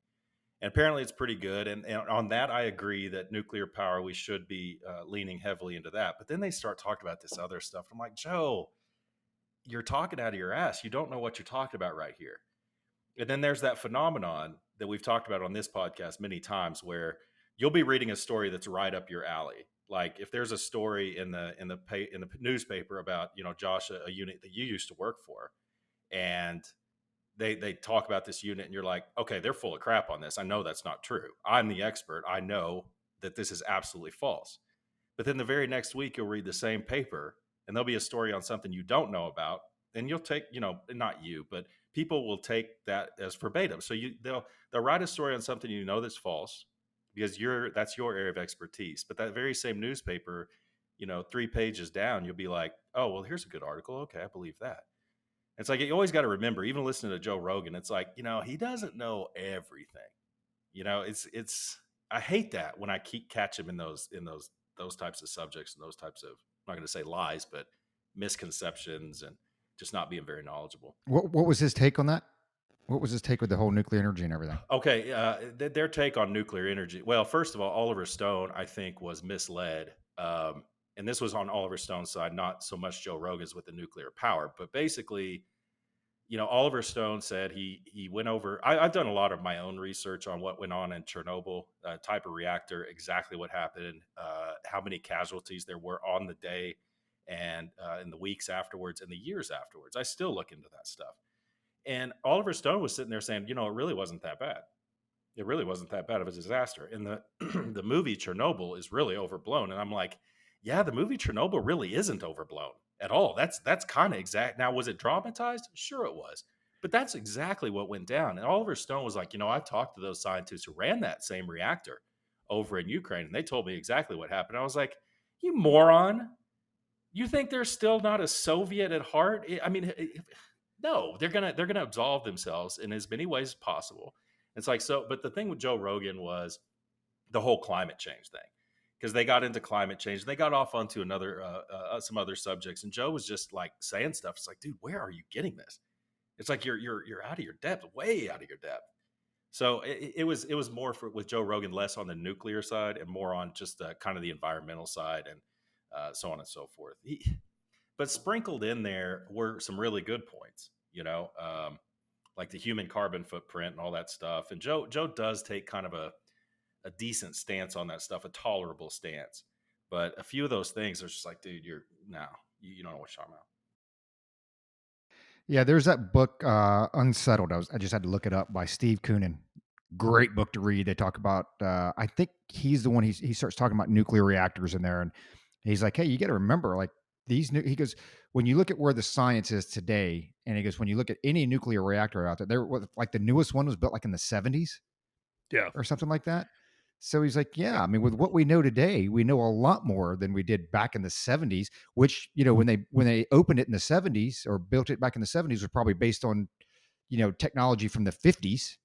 And apparently it's pretty good. And on that, I agree that nuclear power, we should be leaning heavily into that. But then they start talking about this other stuff. I'm like, Joe, you're talking out of your ass. You don't know what you're talking about right here. And then there's that phenomenon that we've talked about on this podcast many times where you'll be reading a story that's right up your alley. Like if there's a story in the newspaper about, Josh, a unit that you used to work for, and they talk about this unit and you're like, okay, they're full of crap on this. I know that's not true. I'm the expert. I know that this is absolutely false. But then the very next week, you'll read the same paper and there'll be a story on something you don't know about. And you'll take, not you, but people will take that as verbatim. So they'll write a story on something that's false because that's your area of expertise. But that very same newspaper, 3 pages down, you'll be like, oh, well, here's a good article. Okay, I believe that. It's like you always got to remember, even listening to Joe Rogan, it's like, he doesn't know everything. It's I hate that when I catch him in those types of subjects and those types of, I'm not going to say lies, but misconceptions and just not being very knowledgeable. What was his take on that? What was his take with the whole nuclear energy and everything? Okay, their take on nuclear energy. Well, first of all, Oliver Stone, I think, was misled. And this was on Oliver Stone's side, not so much Joe Rogan's with the nuclear power. But basically, Oliver Stone said he went over. I've done a lot of my own research on what went on in Chernobyl, type of reactor, exactly what happened, how many casualties there were on the day, and in the weeks afterwards and the years afterwards. I still look into that stuff. And Oliver Stone was sitting there saying, it really wasn't that bad. It really wasn't that bad of a disaster. And the the movie Chernobyl is really overblown. And I'm like, yeah, the movie Chernobyl really isn't overblown at all. That's kind of exact. Now, was it dramatized? Sure it was. But that's exactly what went down. And Oliver Stone was like, I've talked to those scientists who ran that same reactor over in Ukraine, and they told me exactly what happened. I was like, you moron. You think they're still not a Soviet at heart? I mean, no, they're gonna absolve themselves in as many ways as possible. It's like, so, but the thing with Joe Rogan was the whole climate change thing, because they got into climate change. They got off onto some other subjects, and Joe was just like saying stuff. It's like, dude, where are you getting this? It's like you're out of your depth, way out of your depth. So it was more with Joe Rogan, less on the nuclear side and more on just kind of the environmental side and so on and so forth. But sprinkled in there were some really good points, like the human carbon footprint and all that stuff. And Joe does take kind of a decent stance on that stuff, a tolerable stance. But a few of those things are just like, dude, you don't know what you're talking about. Yeah, there's that book, Unsettled. I just had to look it up by Steve Koonin. Great book to read. They talk about, I think he's the one, he starts talking about nuclear reactors in there. And he's like, hey, you got to remember, like he goes, when you look at where the science is today, and he goes, when you look at any nuclear reactor out there, like the newest one was built like in the 70s Yeah, or something like that. So he's like, yeah, yeah, I mean, with what we know today, we know a lot more than we did back in the 70s, which, when they opened it in the 70s or built it back in the 70s was probably based on, technology from the 50s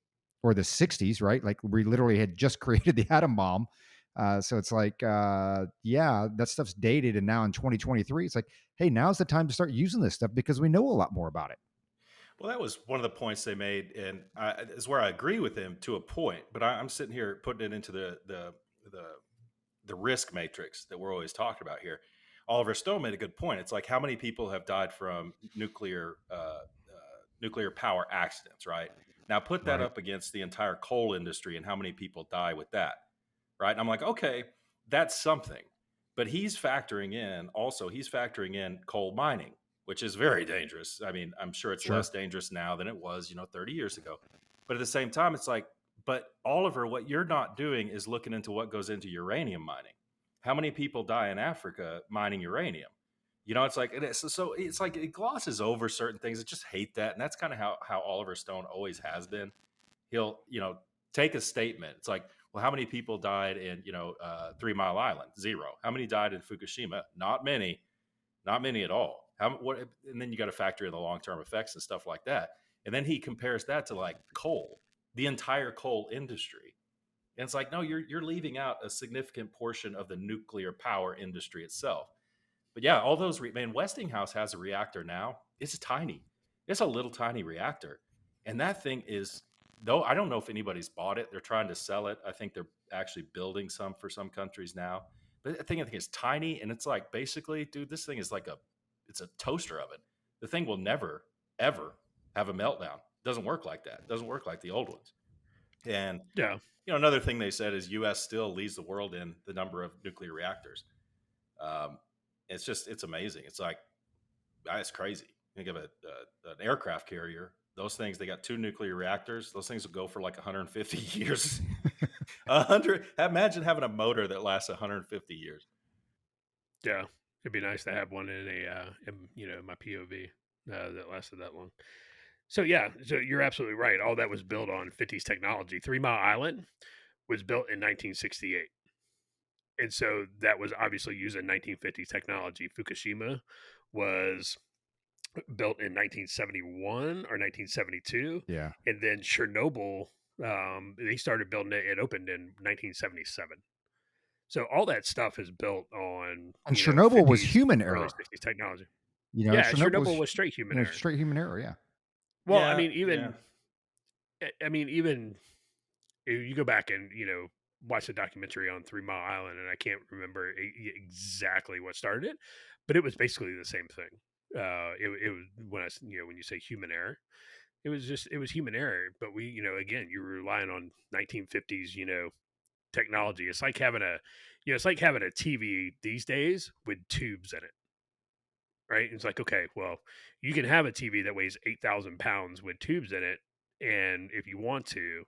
or the 60s, right? Like we literally had just created the atom bomb. So it's like, yeah, that stuff's dated. And now in 2023, it's like, hey, now's the time to start using this stuff because we know a lot more about it. Well, that was one of the points they made, and is where I agree with him to a point. But I'm sitting here putting it into the the risk matrix that we're always talking about here. Oliver Stone made a good point. It's like how many people have died from nuclear power accidents, right? Now put that Right. up against the entire coal industry and how many people die with that, right? And I'm like, okay, that's something. But he's factoring in coal mining, which is very dangerous. I mean, I'm sure it's Sure. less dangerous now than it was, 30 years ago. But at the same time, it's like, but Oliver, what you're not doing is looking into what goes into uranium mining. How many people die in Africa mining uranium? It's like so it's like it glosses over certain things. I just hate that, and that's kind of how Oliver Stone always has been. He'll take a statement. It's like, well, how many people died in 3 Mile Island? Zero. How many died in Fukushima? Not many. Not many at all. And then you got to factor in the long term effects and stuff like that. And then he compares that to like coal, the entire coal industry. And it's like, no, you're leaving out a significant portion of the nuclear power industry itself. But yeah, all those man, Westinghouse has a reactor now. It's tiny. It's a little tiny reactor, and that thing is though I don't know if anybody's bought it. They're trying to sell it. I think they're actually building some for some countries now. But I think it's tiny, and it's like basically, dude, this thing is like it's a toaster oven. The thing will never ever have a meltdown. Doesn't work like that. Doesn't work like the old ones. And yeah, another thing they said is U.S. still leads the world in the number of nuclear reactors. Um, it's amazing. It's like it's crazy. Think of an aircraft carrier. Those things, they got 2 nuclear reactors. Those things will go for like 150 years. 100. Imagine having a motor that lasts 150 years. yeah. It'd be nice to have one in my POV that lasted that long. So yeah, so you're absolutely right. All that was built on 50s technology. 3 Mile Island was built in 1968. And so that was obviously using 1950s technology. Fukushima was built in 1971 or 1972. Yeah. And then Chernobyl, they started building it. It opened in 1977. So all that stuff is built on, And Chernobyl was 50s, human early error. 60s technology. Yeah, Chernobyl Chernobyl was, was straight human error. straight human error. Yeah. Well, I Yeah, mean, yeah. even if you go back and watch the documentary on 3 Mile Island, and I can't remember exactly what started it, but it was basically the same thing. It was when you say human error, it was human error. But we again, you're relying on 1950s technology. It's like having a TV these days with tubes in it, right? It's like, okay, well, you can have a TV that weighs 8,000 pounds with tubes in it, and if you want to,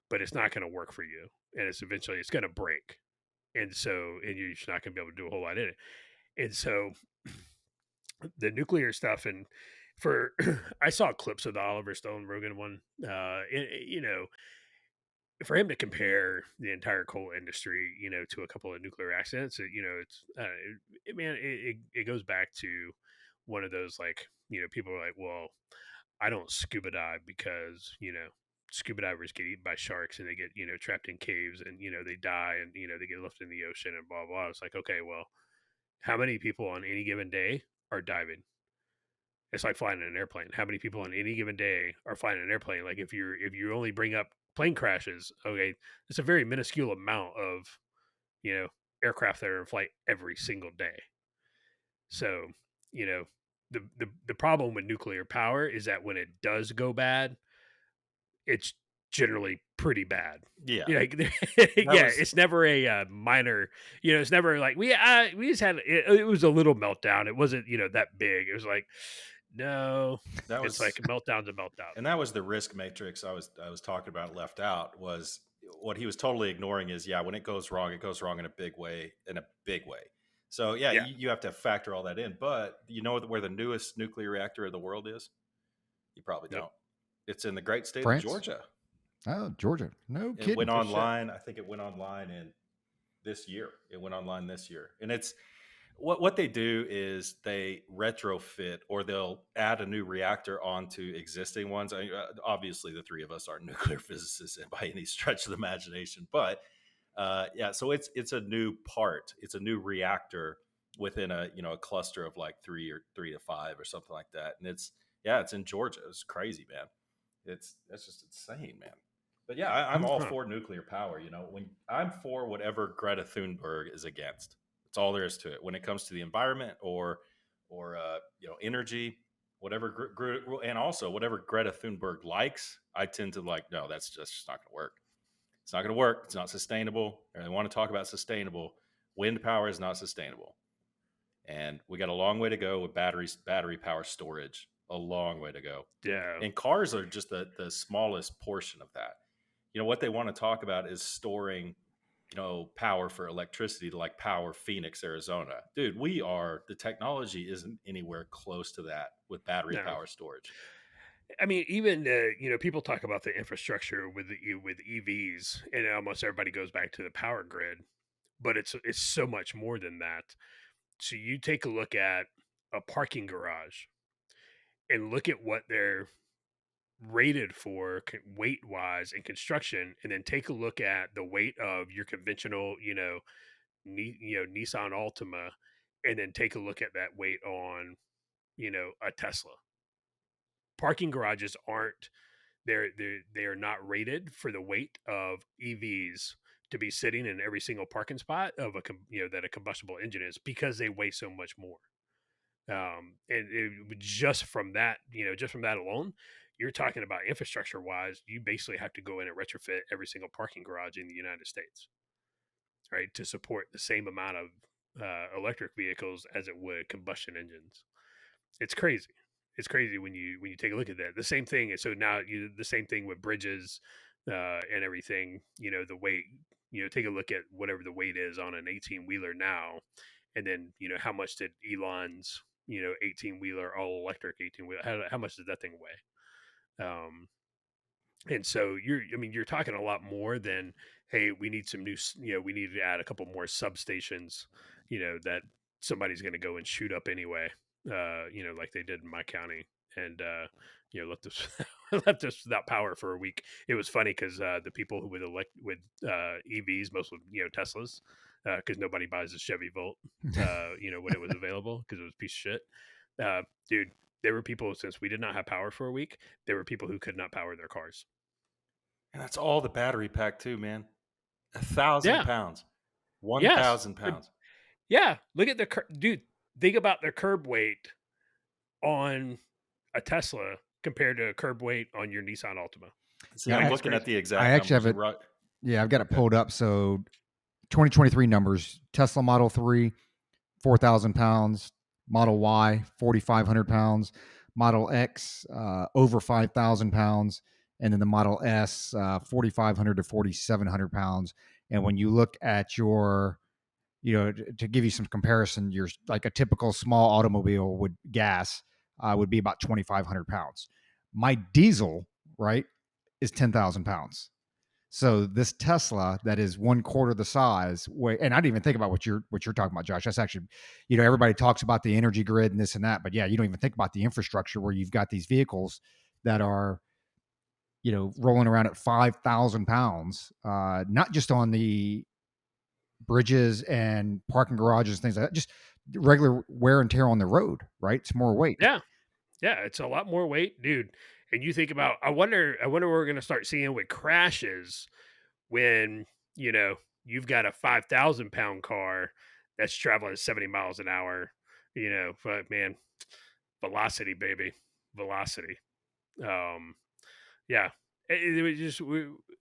but it's not going to work for you, and it's going to break, and you're just not going to be able to do a whole lot in it. And so the nuclear stuff, and for I saw clips of the Oliver Stone Rogan one, for him to compare the entire coal industry, to a couple of nuclear accidents, it's man, it goes back to one of those, like, people are like, well, I don't scuba dive because scuba divers get eaten by sharks and they get trapped in caves and they die and they get left in the ocean and blah blah. It's like, okay, well, how many people on any given day are diving? It's like flying in an airplane. How many people on any given day are flying in an airplane? Like if you only bring up plane crashes, okay, it's a very minuscule amount of you know aircraft that are in flight every single day. So you know the problem with nuclear power is that when it does go bad, it's generally pretty bad. Yeah. Yeah, That yeah, was it's never a minor. It's never like we just had it was a little meltdown. It wasn't that big. It was like No, That it's was like meltdown's a meltdown. and that was the risk matrix I was talking about left out. Was what he was totally ignoring is, yeah, when it goes wrong in a big way, So yeah, Yeah. you have to factor all that in. But you know where the newest nuclear reactor of the world is? You probably Nope. don't. It's in the great state of France? Georgia. Oh, Georgia. No It kidding. went No shit. online. I think it went online in this year. It went online this year, and it's what they do is they retrofit or they'll add a new reactor onto existing ones. Obviously, the three of us aren't nuclear physicists by any stretch of the imagination, but yeah. So it's a new part. It's a new reactor within a cluster of like three to five or something like that, and it's in Georgia. It's crazy, man. That's just insane, man. But yeah, I'm all Huh. for nuclear power. When I'm for whatever Greta Thunberg is against. That's all there is to it. When it comes to the environment or energy, and also whatever Greta Thunberg likes, I tend to like. No, that's just not going to work. It's not going to work. It's not sustainable. And they want to talk about sustainable. Wind power is not sustainable, and we got a long way to go with battery power storage. A long way to go. Yeah. And cars are just the smallest portion of that. What they want to talk about is storing power for electricity to like power Phoenix, Arizona. Dude, the technology isn't anywhere close to that with battery No. power storage. I mean, even people talk about the infrastructure with EVs, and almost everybody goes back to the power grid, but it's so much more than that. So you take a look at a parking garage and look at what they're rated for weight wise in construction, and then take a look at the weight of your conventional, Nissan Altima, and then take a look at that weight on, a Tesla. Parking garages aren't they are not rated for the weight of EVs to be sitting in every single parking spot of that a combustible engine is, because they weigh so much more. Just from that, just from that alone, you're talking about infrastructure wise, you basically have to go in and retrofit every single parking garage in the United States, right, to support the same amount of electric vehicles as it would combustion engines. It's crazy. It's crazy when you take a look at that. The same thing. So now the same thing with bridges and everything. The weight. Take a look at whatever the weight is on an 18-wheeler now, and then how much did Elon's 18-wheeler all electric 18-wheeler, how much does that thing weigh? And so you're talking a lot more than, hey, we need some new, we need to add a couple more substations, that somebody's going to go and shoot up anyway, like they did in my county, and left us left us without power for a week. It was funny because the people who would elect with EVs, most of Teslas, because nobody buys a Chevy Volt, when it was available because it was a piece of shit, dude. There were people, since we did not have power for a week, there were people who could not power their cars. And that's all the battery pack too, man. 1,000 Yeah. pounds. Yes. 1,000 pounds. Yeah. Look at dude. Think about their curb weight on a Tesla compared to a curb weight on your Nissan Altima. See, Yeah, I'm It's looking at crazy. the I exact actually have numbers. it. Right. Yeah, I've got it Okay. pulled up. So 2023 numbers: Tesla Model 3, 4,000 pounds; Model Y, 4,500 pounds; Model X, over 5,000 pounds; and then the Model S, 4,500 to 4,700 pounds. And when you look at your, to give you some comparison, your like a typical small automobile would gas would be about 2,500 pounds. My diesel, right, is 10,000 pounds. So this Tesla that is 1/4 the size, and I didn't even think about what you're talking about, Josh. That's actually, everybody talks about the energy grid and this and that, but yeah, you don't even think about the infrastructure where you've got these vehicles that are, rolling around at 5,000 pounds, not just on the bridges and parking garages, things like that, just regular wear and tear on the road, right? It's more weight. Yeah. Yeah. It's a lot more weight, dude. And you think about, I wonder what we're going to start seeing with crashes when, you've got a 5,000-pound car that's traveling 70 miles an hour, but man, velocity, baby, velocity. Um, yeah, it was just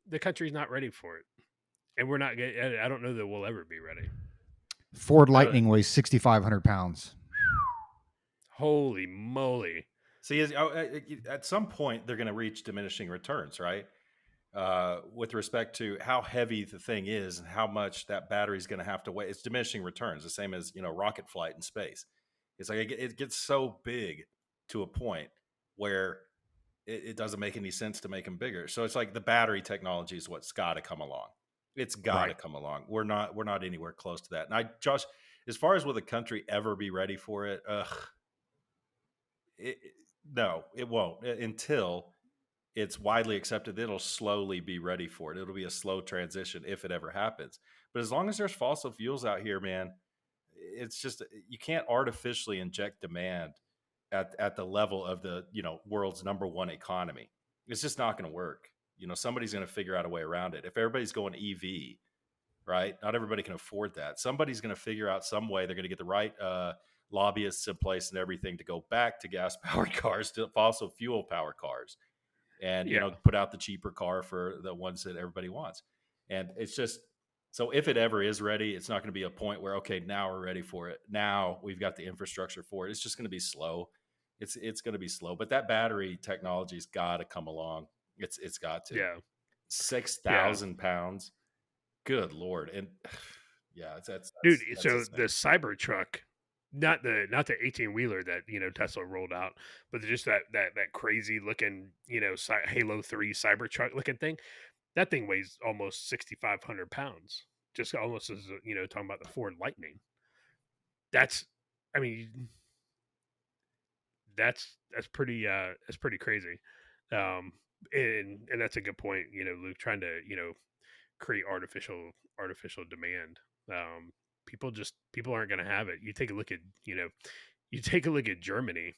the country's not ready for it, and we're not. I don't know that we'll ever be ready. Ford Lightning weighs 6,500 pounds. Holy moly! See, at some point they're going to reach diminishing returns, right? With respect to how heavy the thing is and how much that battery is going to have to weigh. It's diminishing returns, the same as, rocket flight in space. It's like it gets so big to a point where it doesn't make any sense to make them bigger. So it's like the battery technology is what's got to come along. It's got to Right. come along. We're not anywhere close to that. And Josh, as far as will the country ever be ready for it? It, no, it won't until it's widely accepted that it'll slowly be ready for it. It'll be a slow transition if it ever happens. But as long as there's fossil fuels out here, man, it's just you can't artificially inject demand at the level of the world's number one economy. It's just not going to work. Somebody's going to figure out a way around it. If everybody's going EV, right? Not everybody can afford that. Somebody's going to figure out some way. They're going to get the right lobbyists in place and everything to go back to gas powered cars, to fossil fuel powered cars, and Yeah. put out the cheaper car for the ones that everybody wants. And it's just, so if it ever is ready, it's not going to be a point where, okay, now we're ready for it, now we've got the infrastructure for it. It's just going to be slow. It's going to be slow. But that battery technology's got to come along. It's got to. Yeah. 6,000 pounds, good Lord. And yeah, Dude, that's so insane. the Cybertruck, not the 18-wheeler that Tesla rolled out, but just that crazy looking Halo 3 Cybertruck looking thing. That thing weighs almost 6,500 pounds. Just almost as talking about the Ford Lightning. That's, I mean, that's pretty crazy. And that's a good point. Luke, trying to create artificial demand. People aren't going to have it. You take a look at Germany.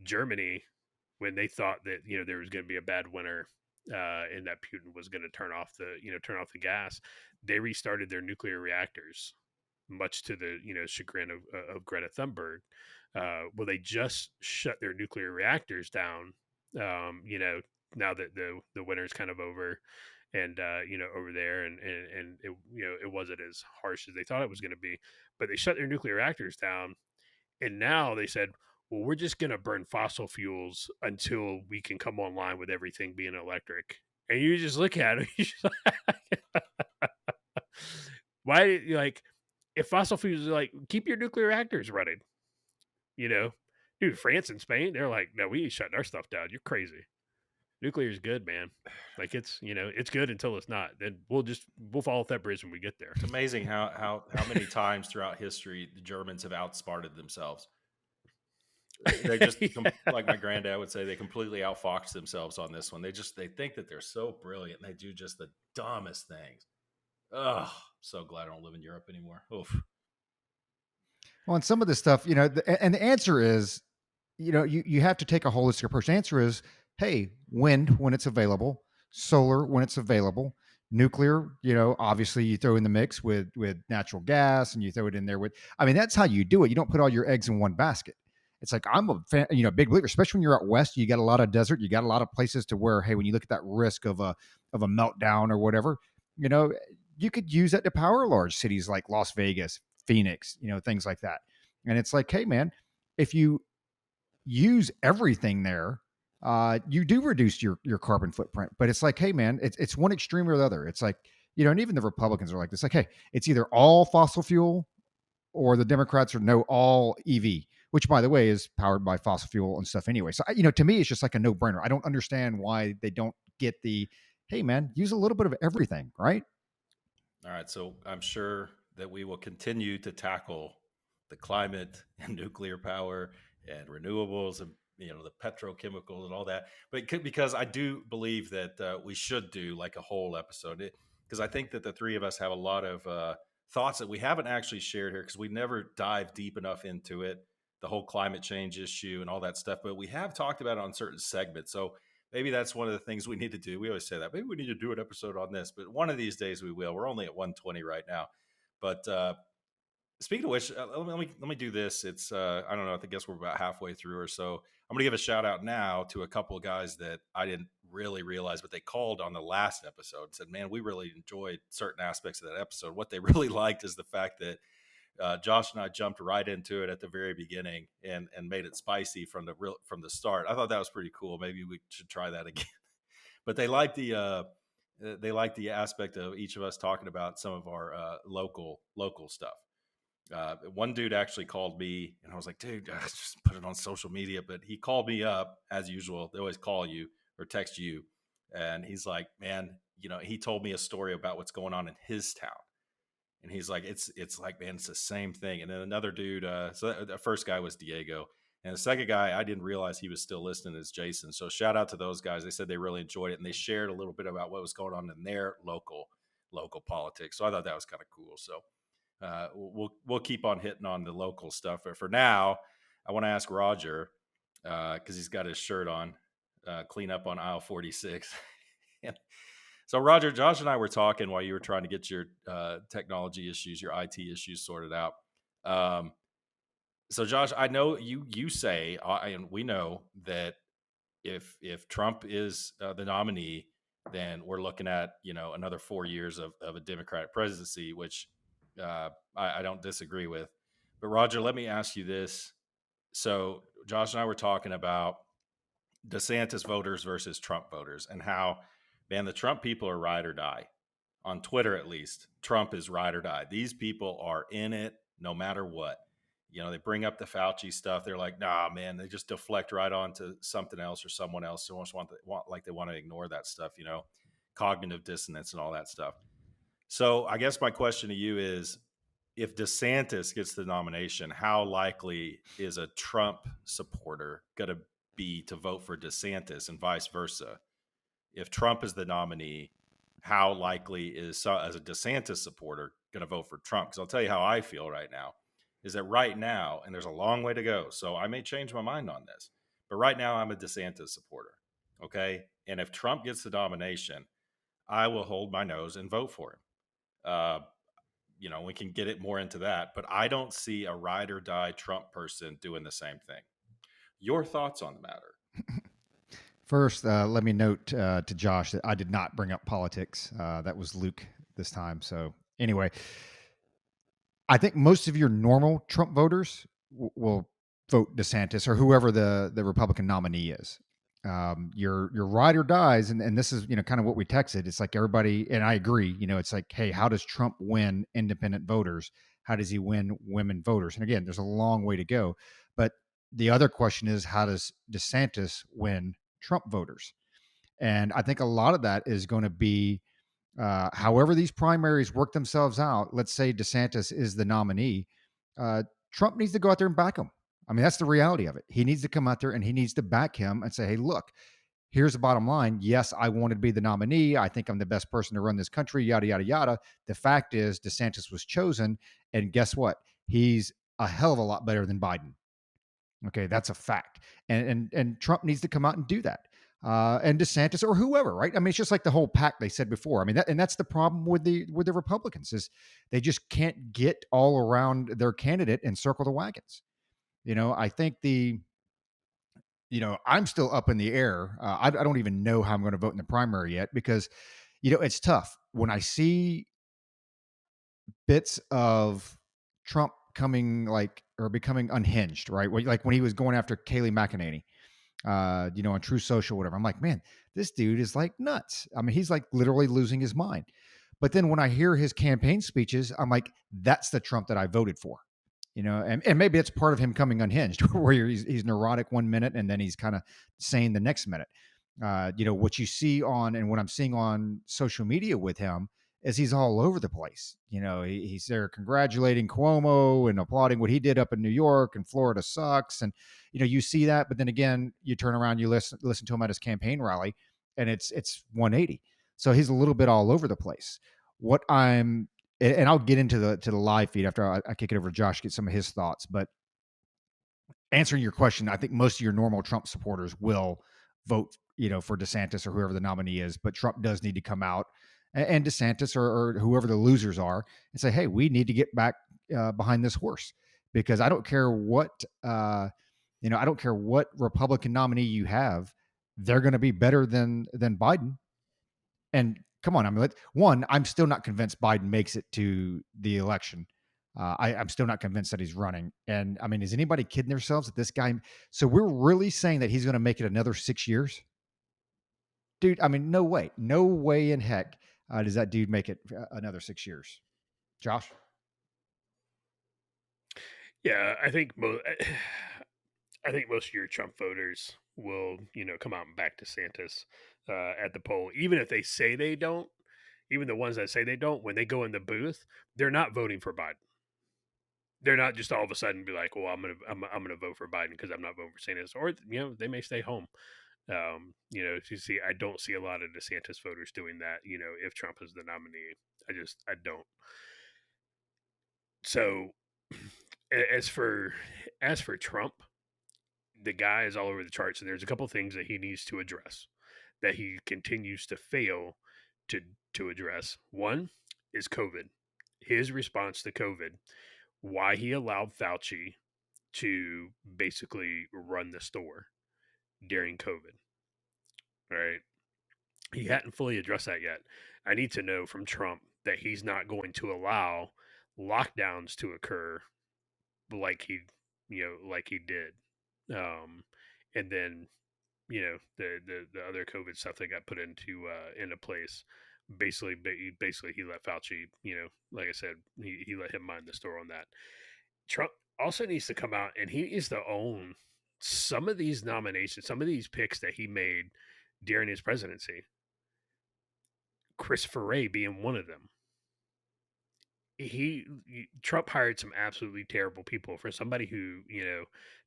Germany, when they thought that there was going to be a bad winter, and that Putin was going to turn off the gas, they restarted their nuclear reactors, much to the chagrin of Greta Thunberg. Well, they just shut their nuclear reactors down. Now that the winter's kind of over, and over there, and it it wasn't as harsh as they thought it was going to be, but they shut their nuclear reactors down, and now they said, well, we're just going to burn fossil fuels until we can come online with everything being electric. And you just look at it, why, like, if fossil fuels are like, keep your nuclear reactors running, dude, France and Spain, they're like, no, we ain't shutting our stuff down. You're crazy. Nuclear is good, man. Like, it's it's good until it's not. Then we'll fall off that bridge when we get there. It's amazing how many times throughout history the Germans have outsmarted themselves. They just Yeah. like my granddad would say, they completely outfoxed themselves on this one. They think that they're so brilliant, and they do just the dumbest things. Oh, so glad I don't live in Europe anymore. Oof. Well, and some of this stuff, and the answer is, you have to take a holistic approach. The answer is, hey, wind when it's available, solar when it's available, nuclear, obviously you throw in the mix with natural gas, and you throw it in there with, I mean, that's how you do it. You don't put all your eggs in one basket. It's like, I'm a fan, big believer, especially when you're out west, you got a lot of desert, you got a lot of places to where, hey, when you look at that risk of a meltdown or whatever, you could use that to power large cities like Las Vegas, Phoenix, things like that. And it's like, hey, man, if you use everything there, you do reduce your carbon footprint. But it's like, hey, man, it's one extreme or the other. It's like, and even the Republicans are like this, like, hey, it's either all fossil fuel or the Democrats are no all EV, which, by the way, is powered by fossil fuel and stuff anyway. So, to me, it's just like a no brainer. I don't understand why they don't get the, hey, man, use a little bit of everything, right? All right. So I'm sure that we will continue to tackle the climate and nuclear power and renewables and the petrochemicals and all that. But because I do believe that we should do like a whole episode, because I think that the three of us have a lot of thoughts that we haven't actually shared here, because we never dive deep enough into it, the whole climate change issue and all that stuff. But we have talked about it on certain segments. So maybe that's one of the things we need to do. We always say that. Maybe we need to do an episode on this, but one of these days we will. We're only at 120 right now. But speaking of which, let me do this. It's I don't know. I guess we're about halfway through or so. I'm going to give a shout out now to a couple of guys that I didn't really realize, but they called on the last episode and said, "Man, we really enjoyed certain aspects of that episode." What they really liked is the fact that Josh and I jumped right into it at the very beginning and made it spicy from the start. I thought that was pretty cool. Maybe we should try that again. But they like the aspect of each of us talking about some of our local stuff. One dude actually called me, and I was like, dude, I just put it on social media. But he called me up as usual. They always call you or text you, and he's like, man, he told me a story about what's going on in his town. And he's like, it's like, man, it's the same thing. And then another dude, so the first guy was Diego. And the second guy, I didn't realize he was still listening, is Jason. So shout out to those guys. They said they really enjoyed it, and they shared a little bit about what was going on in their local politics. So I thought that was kind of cool. So we'll keep on hitting on the local stuff. But for now, I want to ask Roger, because he's got his shirt on, clean up on aisle 46. So Roger, Josh and I were talking while you were trying to get your technology issues, your IT issues sorted out. So Josh, I know you say, and we know that if Trump is the nominee, then we're looking at another 4 years of a Democratic presidency, which I don't disagree with. But Roger, let me ask you this. So Josh and I were talking about DeSantis voters versus Trump voters, and how, man, the Trump people are ride or die. On Twitter, at least, Trump is ride or die. These people are in it no matter what. They bring up the Fauci stuff. They're like, nah, man, they just deflect right on to something else or someone else. They almost they want to ignore that stuff, cognitive dissonance and all that stuff. So I guess my question to you is, if DeSantis gets the nomination, how likely is a Trump supporter going to be to vote for DeSantis, and vice versa? If Trump is the nominee, how likely is, as a DeSantis supporter, going to vote for Trump? Because I'll tell you how I feel right now, is that right now, and there's a long way to go, so I may change my mind on this, but right now I'm a DeSantis supporter, okay? And if Trump gets the nomination, I will hold my nose and vote for him. We can get it more into that, but I don't see a ride or die Trump person doing the same thing. Your thoughts on the matter? First, let me note to Josh that I did not bring up politics. That was Luke this time. So anyway, I think most of your normal Trump voters will vote DeSantis or whoever the Republican nominee is. Your ride or dies, and this is kind of what we texted. It's like everybody, and I agree. It's like, hey, how does Trump win independent voters? How does he win women voters? And again, there's a long way to go. But the other question is, how does DeSantis win Trump voters? And I think a lot of that is going to be however these primaries work themselves out. Let's say DeSantis is the nominee. Trump needs to go out there and back him. I mean, that's the reality of it. He needs to come out there and he needs to back him and say, hey, look, here's the bottom line. Yes, I wanted to be the nominee. I think I'm the best person to run this country, yada, yada, yada. The fact is DeSantis was chosen. And guess what? He's a hell of a lot better than Biden. Okay, that's a fact. And Trump needs to come out and do that. And DeSantis or whoever, right? I mean, it's just like the whole pack they said before. I mean, that's the problem with the Republicans, is they just can't get all around their candidate and circle the wagons. I think I'm still up in the air. I don't even know how I'm going to vote in the primary yet, because, it's tough when I see bits of Trump becoming unhinged, right? Like when he was going after Kayleigh McEnany, on True Social, whatever. I'm like, man, this dude is like nuts. I mean, he's like literally losing his mind. But then when I hear his campaign speeches, I'm like, that's the Trump that I voted for. And maybe it's part of him coming unhinged, where he's neurotic 1 minute and then he's kind of sane the next minute. What you see and what I'm seeing on social media with him is he's all over the place. He's there congratulating Cuomo and applauding what he did up in New York, and Florida sucks. And, you see that, but then again, you turn around, you listen to him at his campaign rally, and it's 180. So he's a little bit all over the place. And I'll get into the live feed after I kick it over to Josh, get some of his thoughts. But answering your question, I think most of your normal Trump supporters will vote, for DeSantis or whoever the nominee is. But Trump does need to come out, and DeSantis or whoever the losers are, and say, hey, we need to get back behind this horse, because I don't care what, I don't care what Republican nominee you have, they're going to be better than Biden. And come on, I mean, I'm still not convinced Biden makes it to the election. I'm still not convinced that he's running. And I mean, is anybody kidding themselves that this guy? So we're really saying that he's going to make it another 6 years, dude? I mean, no way in heck does that dude make it another 6 years. Josh, Yeah, I think most of your Trump voters will, come out and back DeSantis at the poll, even if they say they don't. Even the ones that say they don't, when they go in the booth, they're not voting for Biden. They're not just all of a sudden be like, "Well, I'm gonna vote for Biden because I'm not voting for DeSantis," or they may stay home. As you see, I don't see a lot of DeSantis voters doing that. If Trump is the nominee, I don't. So, as for Trump, the guy is all over the charts, and there's a couple things that he needs to address that he continues to fail to address. One is COVID. His response to COVID, why he allowed Fauci to basically run the store during COVID. All right. He hadn't fully addressed that yet. I need to know from Trump that he's not going to allow lockdowns to occur like he did. And then the other COVID stuff that got put into place. Basically, he let Fauci, like I said, he let him mind the store on that. Trump also needs to come out and he needs to own some of these nominations, some of these picks that he made during his presidency. Christopher Wray being one of them. Trump hired some absolutely terrible people. For somebody who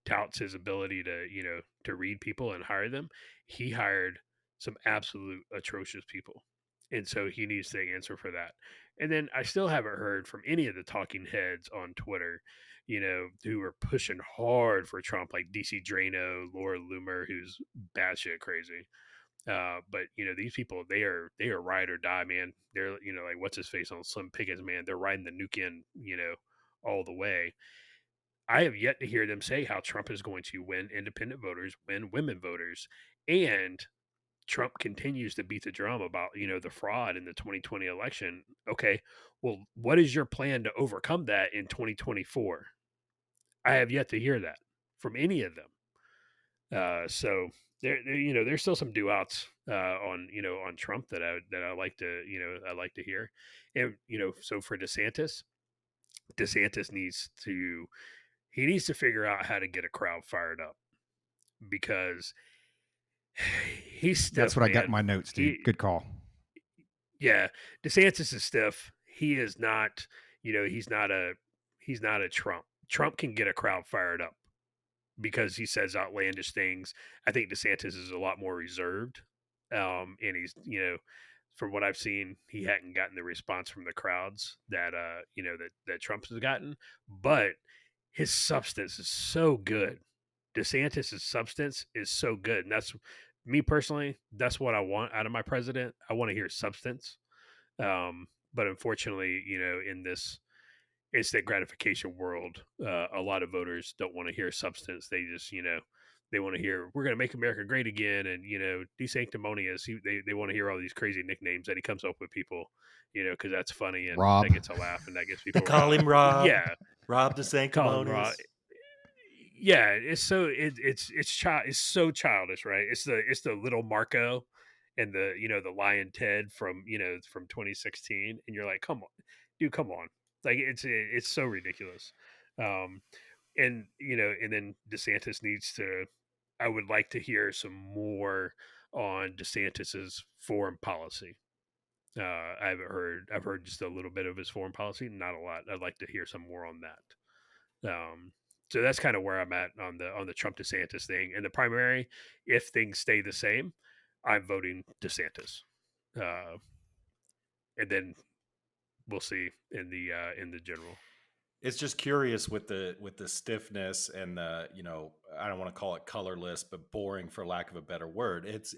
touts his ability to read people and hire them, he hired some absolute atrocious people, and so he needs to answer for that. And then I still haven't heard from any of the talking heads on Twitter, who are pushing hard for Trump, like DC Drano, Laura Loomer, who's batshit crazy. But these people, they are ride or die, man. They're like what's his face on Slim Pickens, man. They're riding the nuke in, all the way. I have yet to hear them say how Trump is going to win independent voters, win women voters, and Trump continues to beat the drum about the fraud in the 2020 election. Okay, well, what is your plan to overcome that in 2024? I have yet to hear that from any of them. So there's still some do outs on Trump that I like to hear, and so for DeSantis, he needs to figure out how to get a crowd fired up because he's that's stiff, what I got in man. my notes, dude. Good call. Yeah, DeSantis is stiff. He is not, he's not a Trump. Trump can get a crowd fired up because he says outlandish things. I think DeSantis is a lot more reserved. And he's, from what I've seen, he hadn't gotten the response from the crowds that, that Trump has gotten. But his substance is so good. DeSantis's substance is so good. And that's me personally. That's what I want out of my president. I want to hear substance. But unfortunately, in this instant gratification world, a lot of voters don't want to hear substance. They just, they want to hear "We're going to make America great again" and "desanctimonious." They want to hear all these crazy nicknames that he comes up with people, because that's funny and Rob. that gets a laugh and that gets They people call riled him up. Rob. Yeah, Rob the call him Rob. Sanctimonious. Yeah, it's so childish, right? It's the little Marco and the Lion Ted from 2016, and you're like, come on, dude, come on, like it's so ridiculous. Um, and then DeSantis needs to. I would like to hear some more on DeSantis's foreign policy. I've heard just a little bit of his foreign policy, not a lot. I'd like to hear some more on that. So that's kind of where I'm at on the Trump DeSantis thing. In the primary, if things stay the same, I'm voting DeSantis, uh, and then we'll see in the general. It's just curious with the stiffness and the I don't want to call it colorless, but boring for lack of a better word. It's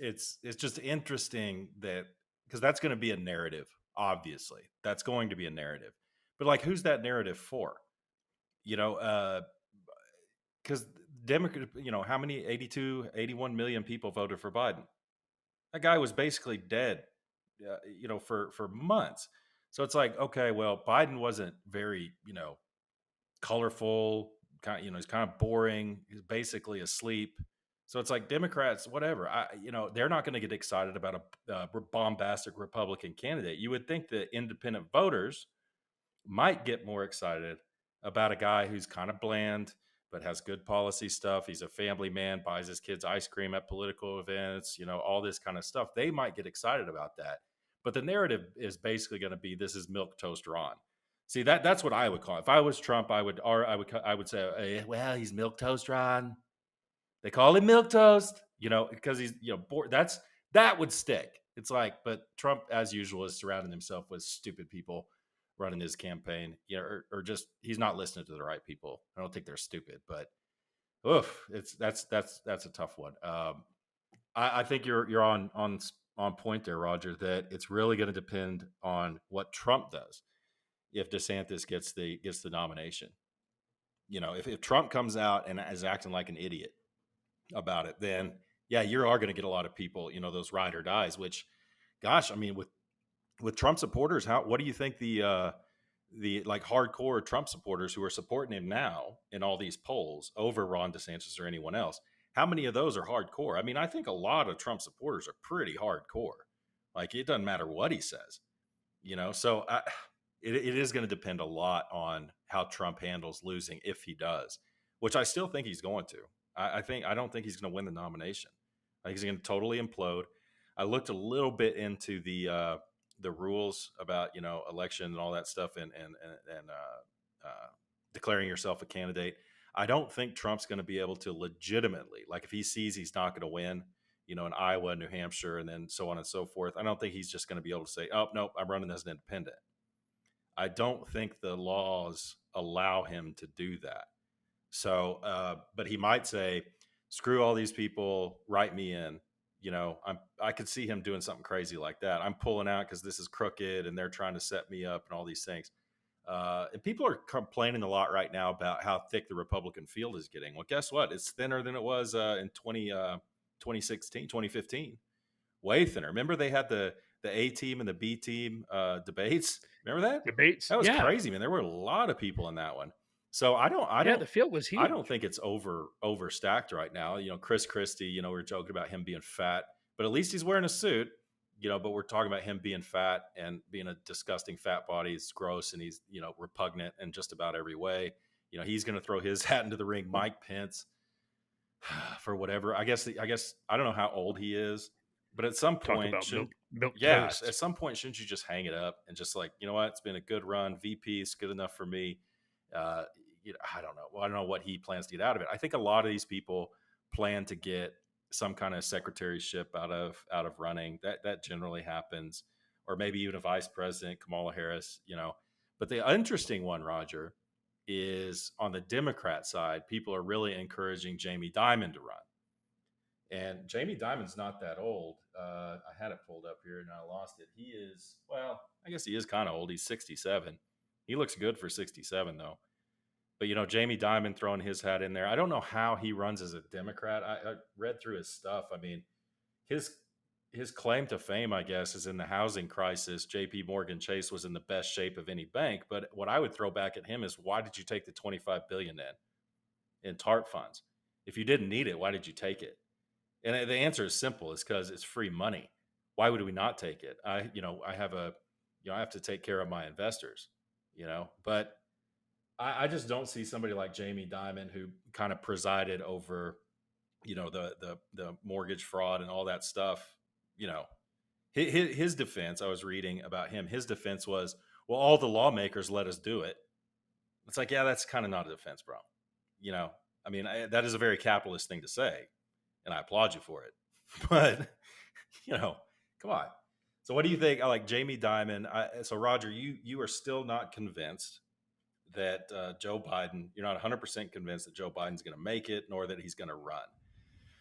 just interesting that because that's going to be a narrative. Obviously, that's going to be a narrative. But like, who's that narrative for? Because Democrat, how many 82, 81 million people voted for Biden? That guy was basically dead, for months. So it's like, okay, well, Biden wasn't very, colorful, he's kind of boring. He's basically asleep. So it's like Democrats, whatever. They're not going to get excited about a bombastic Republican candidate. You would think that independent voters might get more excited about a guy who's kind of bland but has good policy stuff. He's a family man, buys his kids ice cream at political events, all this kind of stuff. They might get excited about that. But the narrative is basically going to be, this is milk toast Ron. See, that's what I would call it. If I was Trump, I would say, hey, well, he's milk toast Ron. They call him milk toast, because he's, that would stick. It's like, but Trump, as usual, is surrounding himself with stupid people running his campaign, or just he's not listening to the right people. I don't think they're stupid, but that's a tough one. I think you're on point there, Roger. That it's really going to depend on what Trump does if DeSantis gets the nomination. If Trump comes out and is acting like an idiot about it, then yeah, you are going to get a lot of people, those ride or dies. Which, gosh, I mean, with Trump supporters, what do you think the like hardcore Trump supporters who are supporting him now in all these polls over Ron DeSantis or anyone else, how many of those are hardcore? I mean, I think a lot of Trump supporters are pretty hardcore. Like, it doesn't matter what he says, so it is going to depend a lot on how Trump handles losing, if he does, which I still think he's going to. I don't think he's going to win the nomination. I think he's going to totally implode. I looked a little bit into the rules about election and all that stuff, and declaring yourself a candidate. I don't think Trump's going to be able to legitimately, like if he sees he's not going to win, in Iowa, New Hampshire, and then so on and so forth. I don't think he's just going to be able to say, "Oh no, I'm running as an independent." I don't think the laws allow him to do that. So, but he might say, "Screw all these people, write me in." I could see him doing something crazy like that. I'm pulling out because this is crooked and they're trying to set me up and all these things. And people are complaining a lot right now about how thick the Republican field is getting. Well, guess what? It's thinner than it was in 2016, 2015. Way thinner. Remember they had the A team and the B team debates? Remember that? Debates? That was Yeah. crazy, man. There were a lot of people in that one. So the field was huge. I don't think it's overstacked right now. Chris Christie, we were joking about him being fat, but at least he's wearing a suit, but we're talking about him being fat and being a disgusting fat body. It's gross and he's, repugnant in just about every way. He's going to throw his hat into the ring. Mike Pence for whatever. I guess I don't know how old he is, but at some point, milk yeah, toast. at some point, shouldn't you just hang it up and just like, you know what? It's been a good run. VP is good enough for me. I don't know. Well, I don't know what he plans to get out of it. I think a lot of these people plan to get some kind of secretaryship out of running. That generally happens, or maybe even a vice president, Kamala Harris. But the interesting one, Roger, is on the Democrat side. People are really encouraging Jamie Dimon to run, and Jamie Dimon's not that old. I had it pulled up here and I lost it. He is, well, I guess he is kind of old. He's 67. He looks good for 67 though. But, Jamie Dimon throwing his hat in there. I don't know how he runs as a Democrat. I read through his stuff. I mean, his claim to fame, I guess, is in the housing crisis. JP Morgan Chase was in the best shape of any bank. But what I would throw back at him is, why did you take the $25 billion in TARP funds? If you didn't need it, why did you take it? And the answer is simple. It's because it's free money. Why would we not take it? I have to take care of my investors, but I just don't see somebody like Jamie Dimon, who kind of presided over, the mortgage fraud and all that stuff. His defense, I was reading about him. His defense was, well, all the lawmakers let us do it. It's like, yeah, that's kind of not a defense, bro. I mean, that is a very capitalist thing to say, and I applaud you for it. But, come on. So what do you think? I like Jamie Dimon. So Roger, you are still not convinced that Joe Biden, you're not 100% convinced that Joe Biden's going to make it, nor that he's going to run.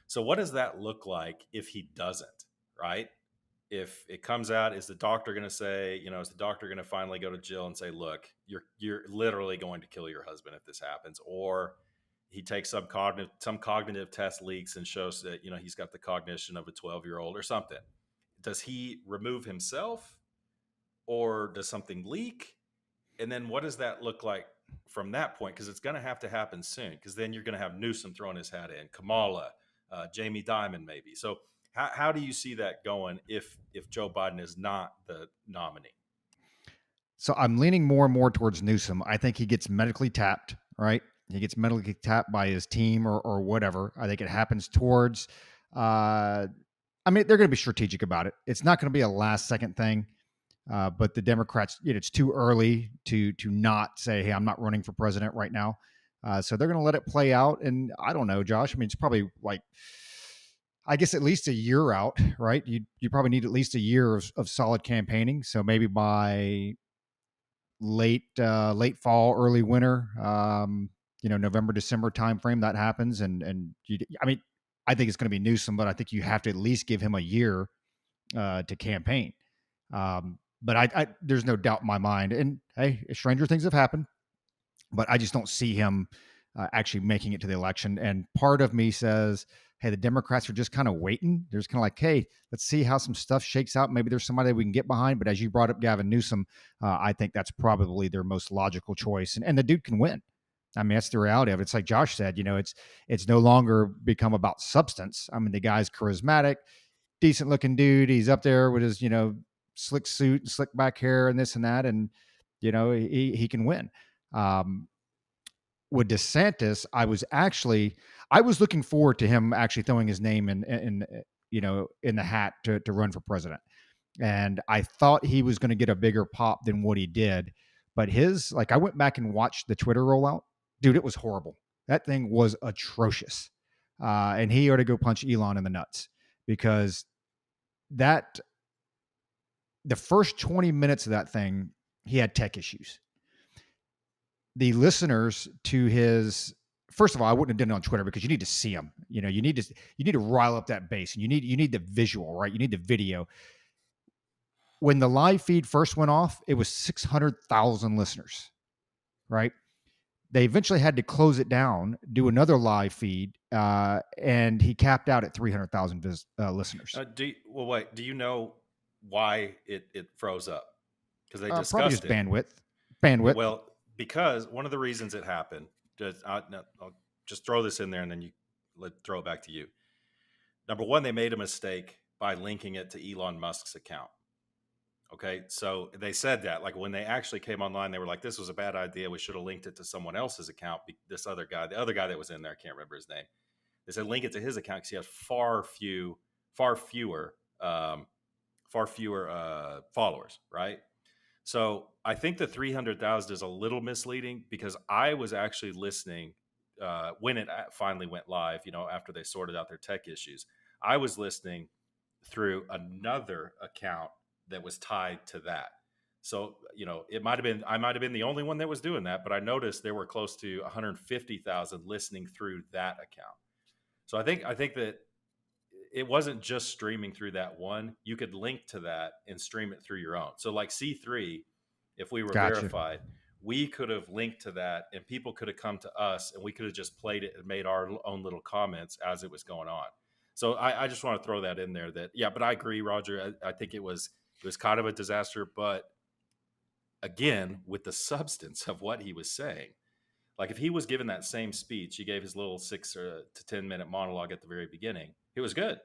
So what does that look like if he doesn't, right? If it comes out, is the doctor going to say, is the doctor going to finally go to Jill and say, look, you're literally going to kill your husband if this happens? Or he takes some cognitive test leaks and shows that, he's got the cognition of a 12-year-old or something. Does he remove himself, or does something leak? And then what does that look like from that point, because it's going to happen soon, because then you're going to have Newsom throwing his hat in, Kamala, Jamie Dimon maybe. So how do you see that going if Joe Biden is not the nominee? So I'm leaning more and more towards Newsom. I think he gets medically tapped, right? He gets medically tapped by his team or whatever. I think it happens towards, I mean, they're going to be strategic about it. It's not going to be a last second thing. But the Democrats, it's too early to not say, hey, I'm not running for president right now. So they're going to let it play out. And I don't know, Josh. I mean, it's probably like, I guess at least a year out, right? You probably need at least a year of solid campaigning. So maybe by late fall, early winter, November, December timeframe that happens. I mean, I think it's going to be Newsom, but I think you have to at least give him a year to campaign. But I there's no doubt in my mind. And hey, stranger things have happened, but I just don't see him actually making it to the election. And part of me says, hey, the Democrats are just kind of waiting. They're just kind of like, hey, let's see how some stuff shakes out. Maybe there's somebody we can get behind. But as you brought up Gavin Newsom, I think that's probably their most logical choice. And the dude can win. I mean, that's the reality of it. It's like Josh said, it's no longer become about substance. I mean, the guy's charismatic, decent looking dude. He's up there with his, slick suit and slick back hair and this and that. And, he can win. With DeSantis, I was looking forward to him actually throwing his name in the hat to run for president. And I thought he was going to get a bigger pop than what he did. But I went back and watched the Twitter rollout. Dude, it was horrible. That thing was atrocious. And he ought to go punch Elon in the nuts, because the first 20 minutes of that thing, he had tech issues. The listeners to his, first of all, I wouldn't have done it on Twitter, because you need to see him. You need to rile up that base, and you need the visual, right? You need the video. When the live feed first went off, it was 600,000 listeners, right? They eventually had to close it down, do another live feed, and he capped out at 300,000 listeners. Do you know why it froze up? Because they discussed probably just it. Bandwidth. Well, because one of the reasons it happened, I'll just throw this in there and then throw it back to you. Number one, they made a mistake by linking it to Elon Musk's account. Okay, so they said that, like, when they actually came online, they were like, this was a bad idea. We should have linked it to someone else's account. The other guy that was in there, I can't remember his name. They said link it to his account because he has far fewer followers, right? So I think the 300,000 is a little misleading, because I was actually listening when it finally went live, after they sorted out their tech issues. I was listening through another account that was tied to that. So, I might have been the only one that was doing that, but I noticed there were close to 150,000 listening through that account. So I think that it wasn't just streaming through that one. You could link to that and stream it through your own. So like C3, if we were verified, we could have linked to that, and people could have come to us, and we could have just played it and made our own little comments as it was going on. So I just want to throw that in there but I agree, Roger. I think it was kind of a disaster, but again, with the substance of what he was saying, like if he was given that same speech, he gave his little 6 to 10 minute monologue at the very beginning, it was good,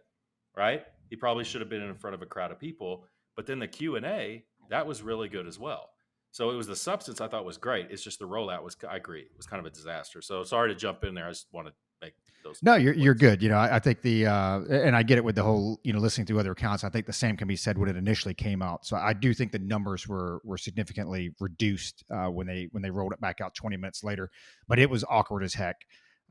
right? He probably should have been in front of a crowd of people, but then the Q&A, that was really good as well. So it was the substance I thought was great. It's just the rollout I agree, it was kind of a disaster. So sorry to jump in there. I just want to make those. No, you're good. I think and I get it with the whole, listening to other accounts. I think the same can be said when it initially came out. So I do think the numbers were significantly reduced when they rolled it back out 20 minutes later, but it was awkward as heck.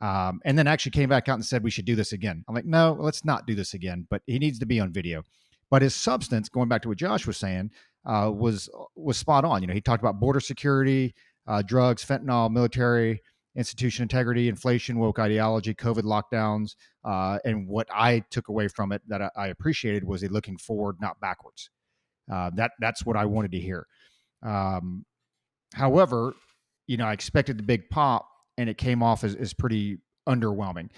And then actually came back out and said we should do this again. I'm like, no, let's not do this again. But he needs to be on video. But his substance, going back to what Josh was saying, was spot on. He talked about border security, drugs, fentanyl, military, institution integrity, inflation, woke ideology, COVID lockdowns. And what I took away from it that I appreciated was a looking forward, not backwards. That's what I wanted to hear. However, I expected the big pop, and it came off as pretty underwhelming.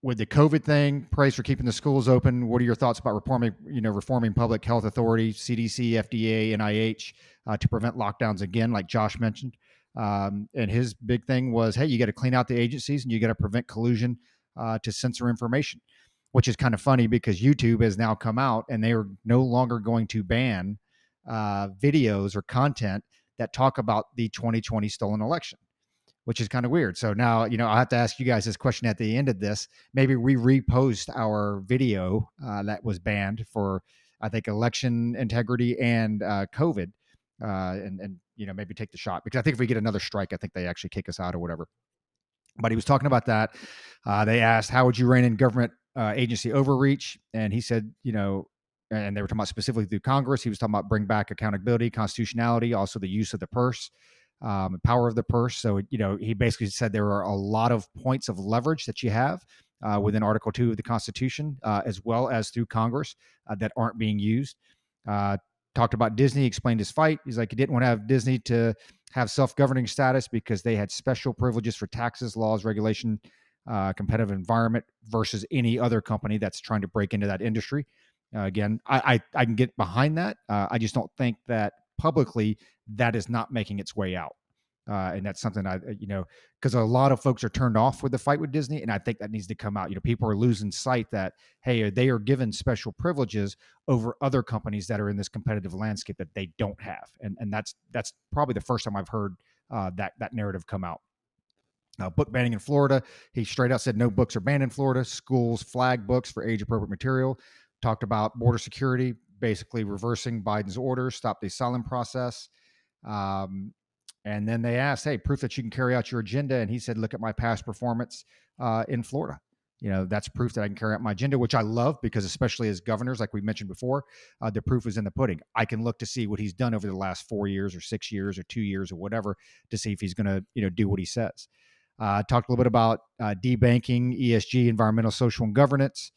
with the COVID thing, praise for keeping the schools open. What are your thoughts about reforming public health authority, CDC, FDA, NIH, to prevent lockdowns again, like Josh mentioned? And his big thing was, hey, you got to clean out the agencies and you got to prevent collusion to censor information, which is kind of funny because YouTube has now come out and they are no longer going to ban videos or content that talk about the 2020 stolen election, which is kind of weird. So now, I'll have to ask you guys this question at the end of this. Maybe we repost our video that was banned for, I think, election integrity and COVID, and maybe take the shot, because I think if we get another strike, I think they actually kick us out or whatever. But he was talking about that. They asked, how would you rein in government agency overreach? And he said, and they were talking about specifically through Congress. He was talking about bring back accountability, constitutionality, also the use of the purse, power of the purse. So, he basically said there are a lot of points of leverage that you have within Article 2 of the Constitution, as well as through Congress, that aren't being used. Talked about Disney, explained his fight. He's like, he didn't want to have Disney to have self-governing status because they had special privileges for taxes, laws, regulation, competitive environment versus any other company that's trying to break into that industry. Again, I can get behind that. I just don't think that publicly that is not making its way out. And that's something because a lot of folks are turned off with the fight with Disney. And I think that needs to come out. People are losing sight that, hey, they are given special privileges over other companies that are in this competitive landscape that they don't have. And that's probably the first time I've heard that narrative come out. Book banning in Florida. He straight out said no books are banned in Florida. Schools flag books for age appropriate material. Talked about border security, basically reversing Biden's orders, stop the asylum process. And then they asked, hey, proof that you can carry out your agenda. And he said, look at my past performance in Florida. That's proof that I can carry out my agenda, which I love, because especially as governors, like we mentioned before, the proof is in the pudding. I can look to see what he's done over the last 4 years or 6 years or 2 years or whatever to see if he's going to, do what he says. Talked a little bit about debanking, ESG, environmental, social, and governance.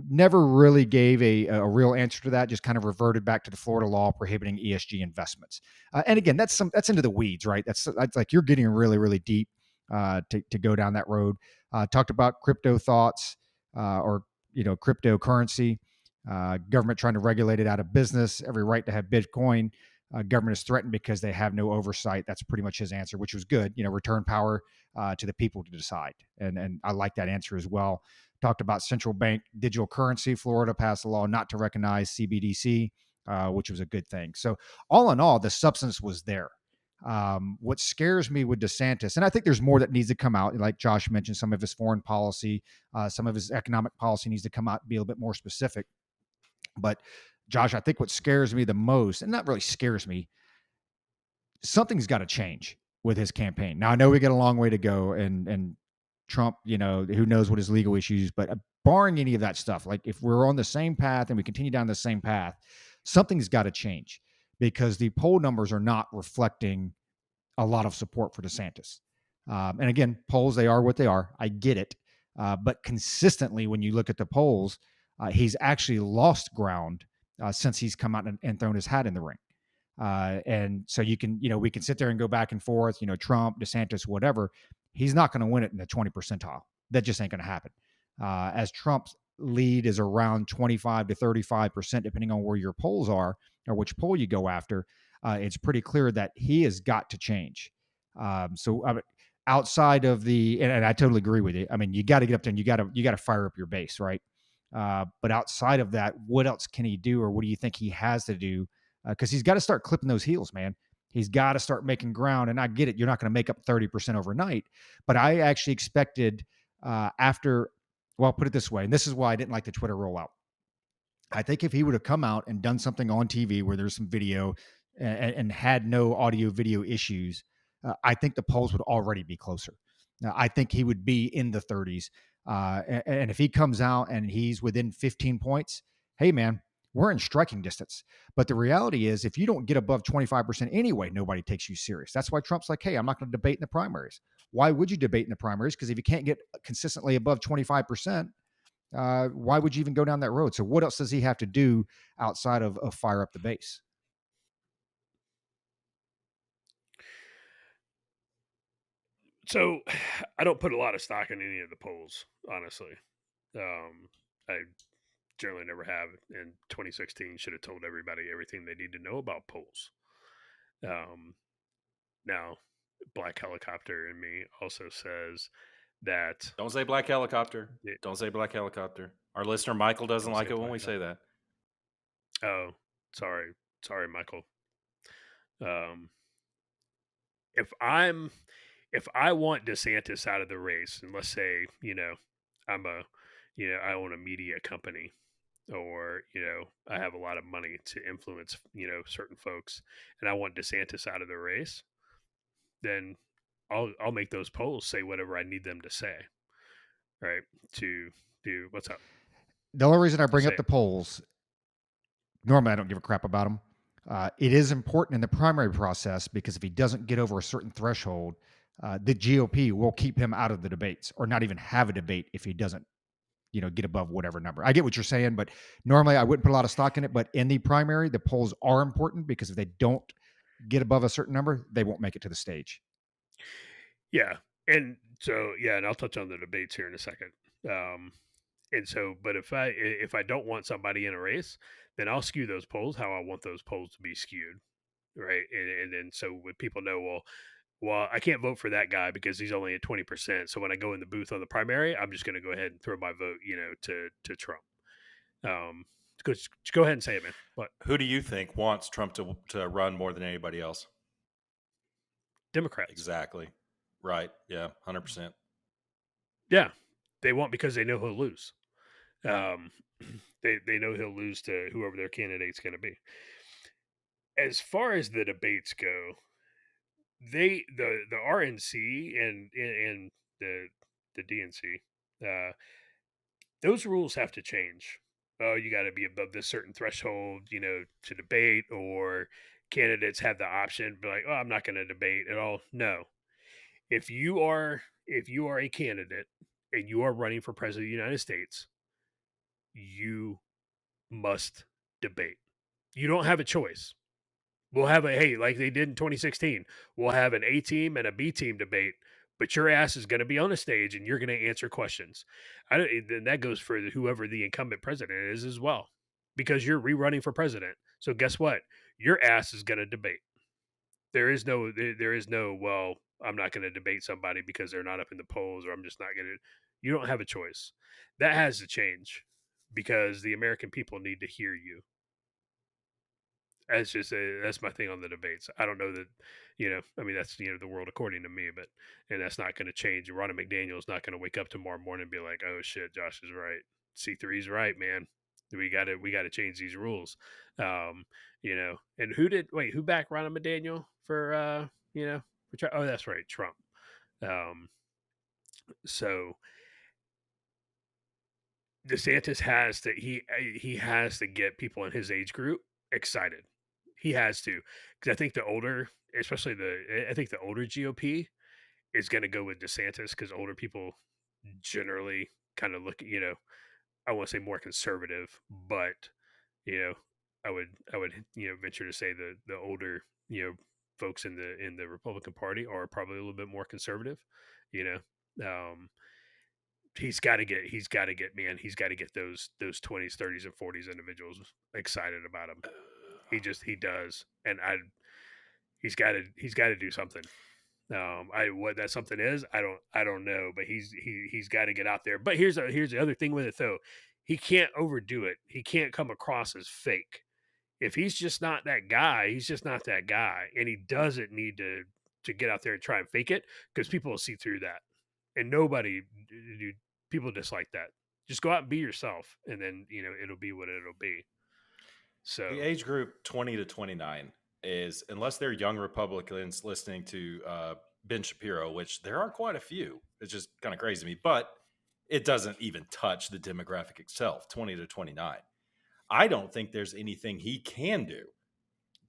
Never really gave a real answer to that, just kind of reverted back to the Florida law prohibiting ESG investments. And again, that's into the weeds, right? That's like you're getting really, really deep to go down that road. Talked about crypto thoughts or cryptocurrency, government trying to regulate it out of business, every right to have Bitcoin. Government is threatened because they have no oversight. That's pretty much his answer, which was good. Return power to the people to decide. And I like that answer as well. Talked about central bank digital currency. Florida passed a law not to recognize CBDC, which was a good thing. So all in all, the substance was there. What scares me with DeSantis, and I think there's more that needs to come out, like Josh mentioned, some of his foreign policy, some of his economic policy needs to come out and be a little bit more specific. But Josh, I think what scares me the most, and not really scares me, something's got to change with his campaign. Now, I know we got a long way to go, and Trump, who knows what his legal issues, but barring any of that stuff, like if we're on the same path and we continue down the same path, something's got to change, because the poll numbers are not reflecting a lot of support for DeSantis. And again, polls, they are what they are. I get it. But consistently, when you look at the polls, he's actually lost ground since he's come out and thrown his hat in the ring. And so we can sit there and go back and forth, Trump, DeSantis, whatever. He's not going to win it in the 20 percentile. That just ain't going to happen. As Trump's lead is around 25 to 35%, depending on where your polls are or which poll you go after, it's pretty clear that he has got to change. Outside of and I totally agree with you. I mean, you got to get up there and you got to fire up your base, right? But outside of that, what else can he do, or what do you think he has to do? Because he's got to start clipping those heels, man. He's got to start making ground. And I get it. You're not going to make up 30% overnight. But I actually expected put it this way, and this is why I didn't like the Twitter rollout. I think if he would have come out and done something on TV where there's some video and had no audio video issues, I think the polls would already be closer. Now, I think he would be in the 30s. And if he comes out and he's within 15 points, hey, man, we're in striking distance. But the reality is, if you don't get above 25% anyway, nobody takes you serious. That's why Trump's like, hey, I'm not going to debate in the primaries. Why would you debate in the primaries? Because if you can't get consistently above 25%, why would you even go down that road? So what else does he have to do outside of fire up the base? So I don't put a lot of stock in any of the polls, honestly. I generally never have. In 2016, should have told everybody everything they need to know about polls. Um, Now, Black Helicopter in me also says that Don't say black helicopter. it, Don't say black helicopter. Our listener Michael doesn't don't like say it when we Black say Heli. that. Oh, sorry, Michael. Um, if I'm if I want DeSantis out of the race, and let's say I'm a I own a media company, or I have a lot of money to influence certain folks, and I want DeSantis out of the race, then I'll make those polls say whatever I need them to say, right? To do what's up? The only reason I bring up Say the polls, normally I don't give a crap about them. It is important in the primary process because if he doesn't get over a certain threshold, the GOP will keep him out of the debates or not even have a debate if he doesn't, get above whatever number. I get what you're saying, but normally I wouldn't put a lot of stock in it. But in the primary, the polls are important because if they don't get above a certain number, they won't make it to the stage. yeah, and so yeah, and I'll touch on the debates here in a second. Um, and so, but if I don't want somebody in a race, then I'll skew those polls how I want those polls to be skewed, right? And then so when people know, well, I can't vote for that guy because he's only at 20%. So when I go in the booth on the primary, I'm just going to go ahead and throw my vote, to Trump. Um, go ahead and say it, man. What? Who do you think wants Trump to run more than anybody else? Democrats. Exactly. Right. Yeah. 100%. Yeah, they won't because they know he'll lose. Um, they know he'll lose to whoever their candidate's going to be. As far as the debates go, the RNC and the DNC, uh, those rules have to change. Oh, you got to be above this certain threshold, to debate, or candidates have the option, be like, oh, I'm not going to debate at all. No, if you are a candidate and you are running for president of the United States, you must debate. You don't have a choice. We'll have like they did in 2016. We'll have an A team and a B team debate, but your ass is going to be on a stage and you're going to answer questions. Then that goes for whoever the incumbent president is as well, because you're rerunning for president. So guess what? Your ass is going to debate. There is no. Well, I'm not going to debate somebody because they're not up in the polls, or I'm just not going to. You don't have a choice. That has to change because the American people need to hear you. That's my thing on the debates. I don't know that, I mean, that's the world according to me, but and that's not going to change. Ronnie McDaniel's not going to wake up tomorrow morning and be like, oh shit, Josh is right. C3's right, man. We got to change these rules. And who backed Ronnie McDaniel for oh, that's right, Trump. Um, so DeSantis he has to get people in his age group excited. He has to, because I think I think the older GOP is going to go with DeSantis because older people generally kind of look, I want to say more conservative, but you know, I would venture to say the older folks in the Republican Party are probably a little bit more conservative, you know. He's got to get those 20s, 30s, and 40s individuals excited about him. He does, and he's got to do something. I what that something is, I don't know, but he's got to get out there. But here's the other thing with it though, he can't overdo it. He can't come across as fake. If he's just not that guy, he's just not that guy, and he doesn't need to get out there and try and fake it because people will see through that, and people dislike that. Just go out and be yourself, and then it'll be what it'll be. So The age group 20 to 29 is, unless they're young Republicans listening to Ben Shapiro, which there are quite a few. It's just kind of crazy to me, but it doesn't even touch the demographic itself, 20 to 29. I don't think there's anything he can do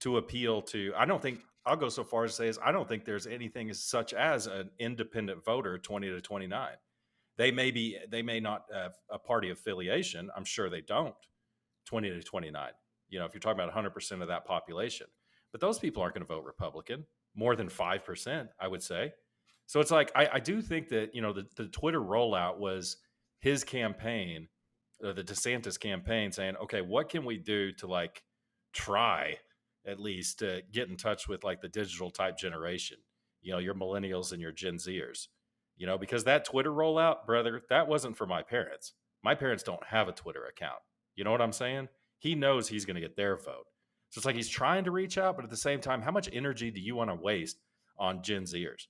to appeal to. I don't think, I'll go so far as to say, is I don't think there's anything as such as an independent voter 20 to 29. They may not have a party affiliation. I'm sure they don't. 20 to 29. If you're talking about 100% of that population, but those people aren't going to vote Republican, more than 5%, I would say. So it's like I do think that the Twitter rollout was his campaign, the DeSantis campaign, saying, okay, what can we do to like try at least to get in touch with like the digital type generation, your millennials and your Gen Zers, because that Twitter rollout, brother, that wasn't for my parents. My parents don't have a Twitter account. You know what I'm saying? He knows he's going to get their vote. So it's like he's trying to reach out, but at the same time, how much energy do you want to waste on Gen Zers?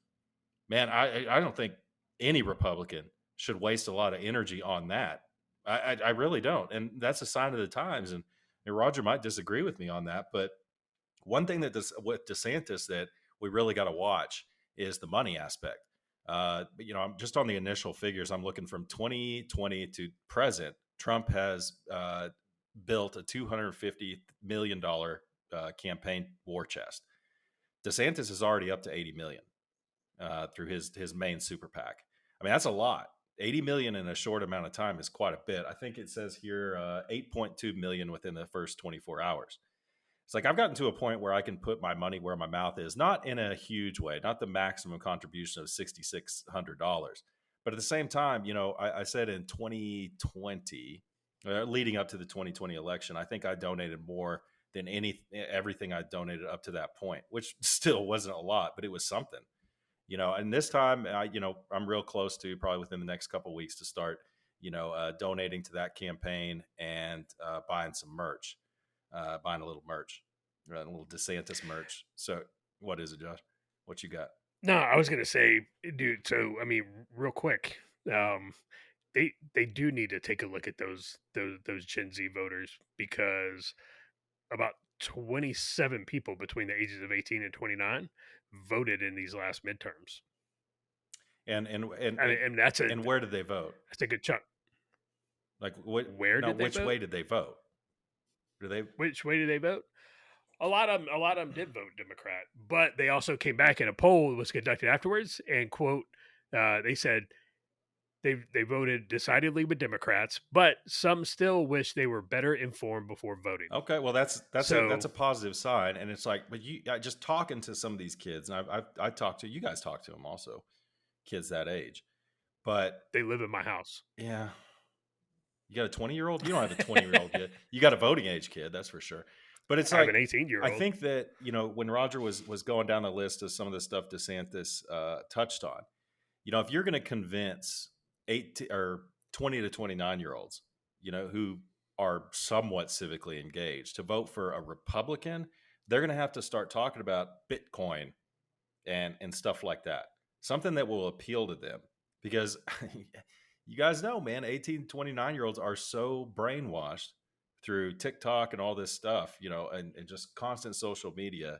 Man, I don't think any Republican should waste a lot of energy on that. I really don't, and that's a sign of the times. And Roger might disagree with me on that, but one thing that with DeSantis that we really got to watch is the money aspect. I'm just on the initial figures. I'm looking from 2020 to present. Trump has built a $250 million campaign war chest. DeSantis is already up to 80 million through his main super PAC. I mean, that's a lot. 80 million in a short amount of time is quite a bit. I think it says here 8.2 million within the first 24 hours. It's like I've gotten to a point where I can put my money where my mouth is, not in a huge way, not the maximum contribution of $6,600. But at the same time, I said in 2020, leading up to the 2020 election, I think I donated more than everything I donated up to that point, which still wasn't a lot, but it was something. And this time, I'm real close to probably within the next couple of weeks to start, donating to that campaign and buying some merch, buying a little merch, a little DeSantis merch. So what is it, Josh? What you got? No, I was gonna say, dude. So I mean, real quick, they do need to take a look at those Gen Z voters, because about 27 people between the ages of 18 and 29 voted in these last midterms. And And that's and where did they vote? that's a good chunk. Like what? Where No, did they which vote? way did they vote? Do they? Which way did they vote? A lot of them did vote Democrat, but they also came back in a poll that was conducted afterwards and quote, they said they voted decidedly with Democrats, but some still wish they were better informed before voting. Okay, well that's So a positive sign, and it's like, but just talking to some of these kids, and I talked to you guys, talk to them also, kids that age, but they live in my house. yeah, you got a 20-year-old. You don't have a 20-year-old kid. You got a voting age kid, that's for sure. But it's I have like an 18-year-old. I think that when Roger was going down the list of some of the stuff DeSantis touched on, if you're going to convince 20 to 29-year-olds, who are somewhat civically engaged to vote for a Republican, they're going to have to start talking about Bitcoin and stuff like that. Something that will appeal to them, because you guys know, man, 18 to 29-year-olds are so brainwashed through TikTok and all this stuff, and just constant social media,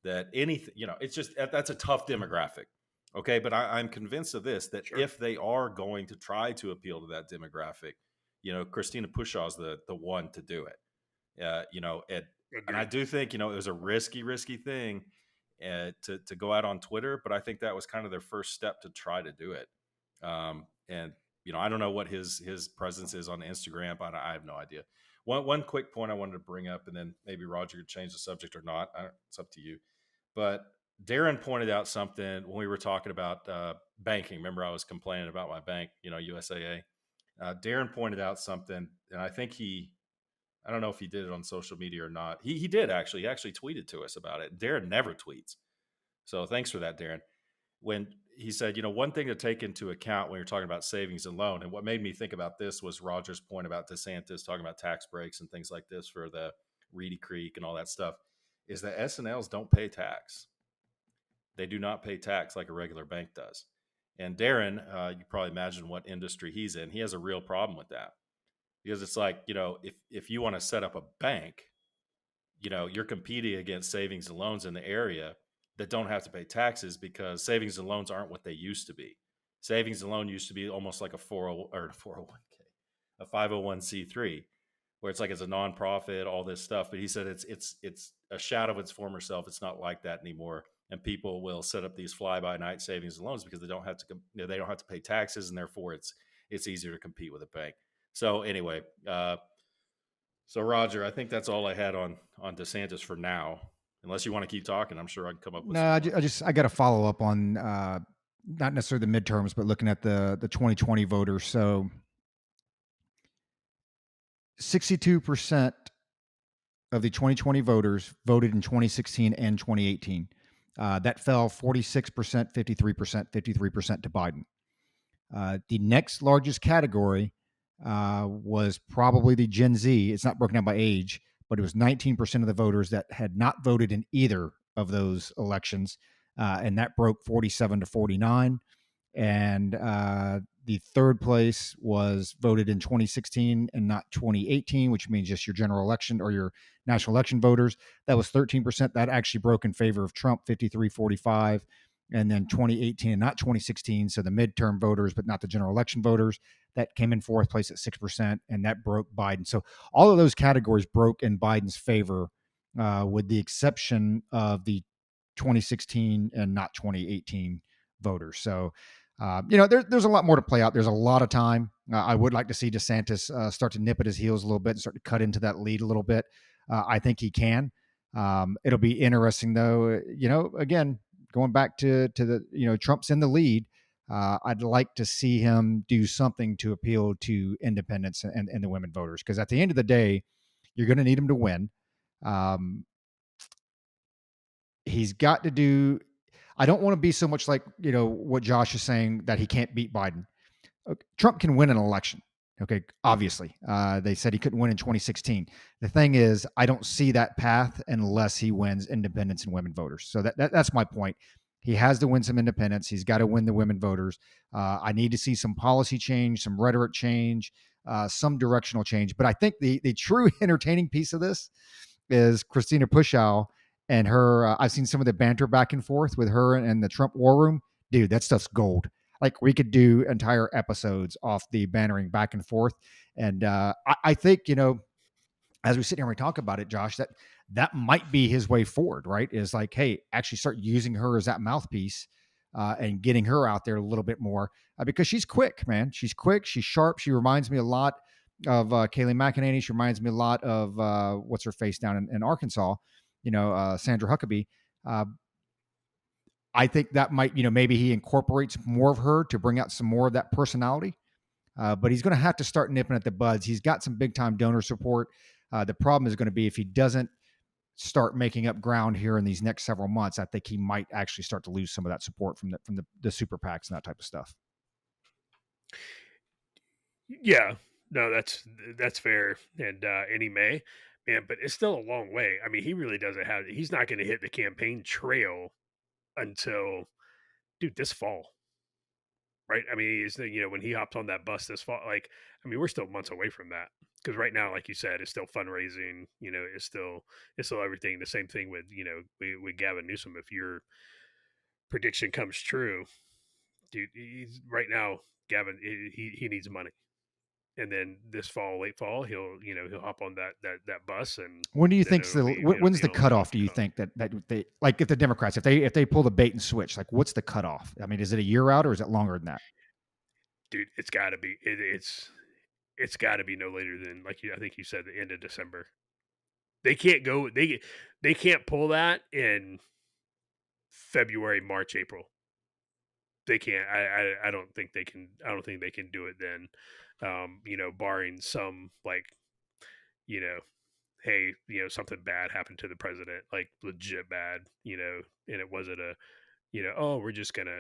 that anything, it's just, that's a tough demographic. Okay. But I'm convinced of this, that Sure. if they are going to try to appeal to that demographic, Christina Pushaw's the one to do it. And I Agreed. do think, it was a risky thing to go out on Twitter, but I think that was kind of their first step to try to do it. And I don't know what his presence is on Instagram, but I have no idea. One quick point I wanted to bring up, and then maybe Roger could change the subject or not. It's up to you. But Darren pointed out something when we were talking about banking. Remember, I was complaining about my bank, USAA. Darren pointed out something, and I think I don't know if he did it on social media or not. He did actually. He actually tweeted to us about it. Darren never tweets. So thanks for that, Darren. When he said, one thing to take into account when you're talking about savings and loan, and what made me think about this was Roger's point about DeSantis talking about tax breaks and things like this for the Reedy Creek and all that stuff, is that S&Ls don't pay tax. They do not pay tax like a regular bank does. And Darren, you probably imagine what industry he's in. He has a real problem with that, because it's like, if you want to set up a bank, you're competing against savings and loans in the area that don't have to pay taxes, because savings and loans aren't what they used to be. Savings and loan used to be almost like a 401k, a 501c3, where it's like it's a nonprofit, all this stuff. But he said it's a shadow of its former self. It's not like that anymore, and people will set up these fly-by-night savings and loans because they don't have to pay taxes, and therefore it's easier to compete with a bank. So anyway, so Roger, I think that's all I had on DeSantis for now. Unless you want to keep talking, I'm sure I can come up with. No, I got to follow up on not necessarily the midterms, but looking at the 2020 voters. So 62% of the 2020 voters voted in 2016 and 2018. That fell 46%, 53%, 53% to Biden. The next largest category was probably the Gen Z. It's not broken down by age, but it was 19% of the voters that had not voted in either of those elections. And that broke 47 to 49. And the third place was voted in 2016 and not 2018, which means just your general election or your national election voters. That was 13%. That actually broke in favor of Trump, 53-45. And then 2018 and not 2016. So the midterm voters, but not the general election voters, that came in fourth place at 6%, and that broke Biden. So all of those categories broke in Biden's favor, with the exception of the 2016 and not 2018 voters. So, there's a lot more to play out. There's a lot of time. I would like to see DeSantis start to nip at his heels a little bit and start to cut into that lead a little bit. I think he can. It'll be interesting, though. Again, going back to the, Trump's in the lead. I'd like to see him do something to appeal to independents and the women voters, because at the end of the day, you're going to need him to win. He's got to do. I don't want to be so much like what Josh is saying, that he can't beat Biden. Trump can win an election. Okay, obviously, they said he couldn't win in 2016. The thing is, I don't see that path unless he wins independents and women voters. So that's my point. He has to win some independents. He's got to win the women voters. I need to see some policy change, some rhetoric change, some directional change. But I think the true entertaining piece of this is Christina Pushaw and her. I've seen some of the banter back and forth with her and the Trump war room. Dude, that stuff's gold. Like, we could do entire episodes off the bantering back and forth. And I think, as we sit here and we talk about it, Josh, that might be his way forward, right? Is like, hey, actually start using her as that mouthpiece, and getting her out there a little bit more, because she's quick, man. She's quick. She's sharp. She reminds me a lot of Kayleigh McEnany. She reminds me a lot of what's her face down in Arkansas, Sandra Huckabee. I think that might, maybe he incorporates more of her to bring out some more of that personality. But he's going to have to start nipping at the buds. He's got some big time donor support. The problem is going to be if he doesn't start making up ground here in these next several months. I think he might actually start to lose some of that support from the super PACs and that type of stuff. Yeah, no, that's fair, and he may, man, but it's still a long way. I mean, he really doesn't have. He's not going to hit the campaign trail until, dude, this fall, right? I mean, is when he hops on that bus this fall. Like, I mean, we're still months away from that, because right now, like you said, it's still fundraising. It's still everything. The same thing with with Gavin Newsom. If your prediction comes true, dude, he's right now. Gavin, he needs money. And then this fall, late fall, he'll hop on that bus, and when do you then think when's the cutoff? Do you think that they, like, if the Democrats, if they pull the bait and switch, like, what's the cutoff? I mean, is it a year out or is it longer than that? Dude, it's got to be it's got to be no later than, I think you said, the end of December. They can't go they can't pull that in February, March, April. They can't. I don't think they can. I don't think they can do it then. Barring some, like, you know, hey, something bad happened to the president, like legit bad, and it wasn't oh, we're just gonna,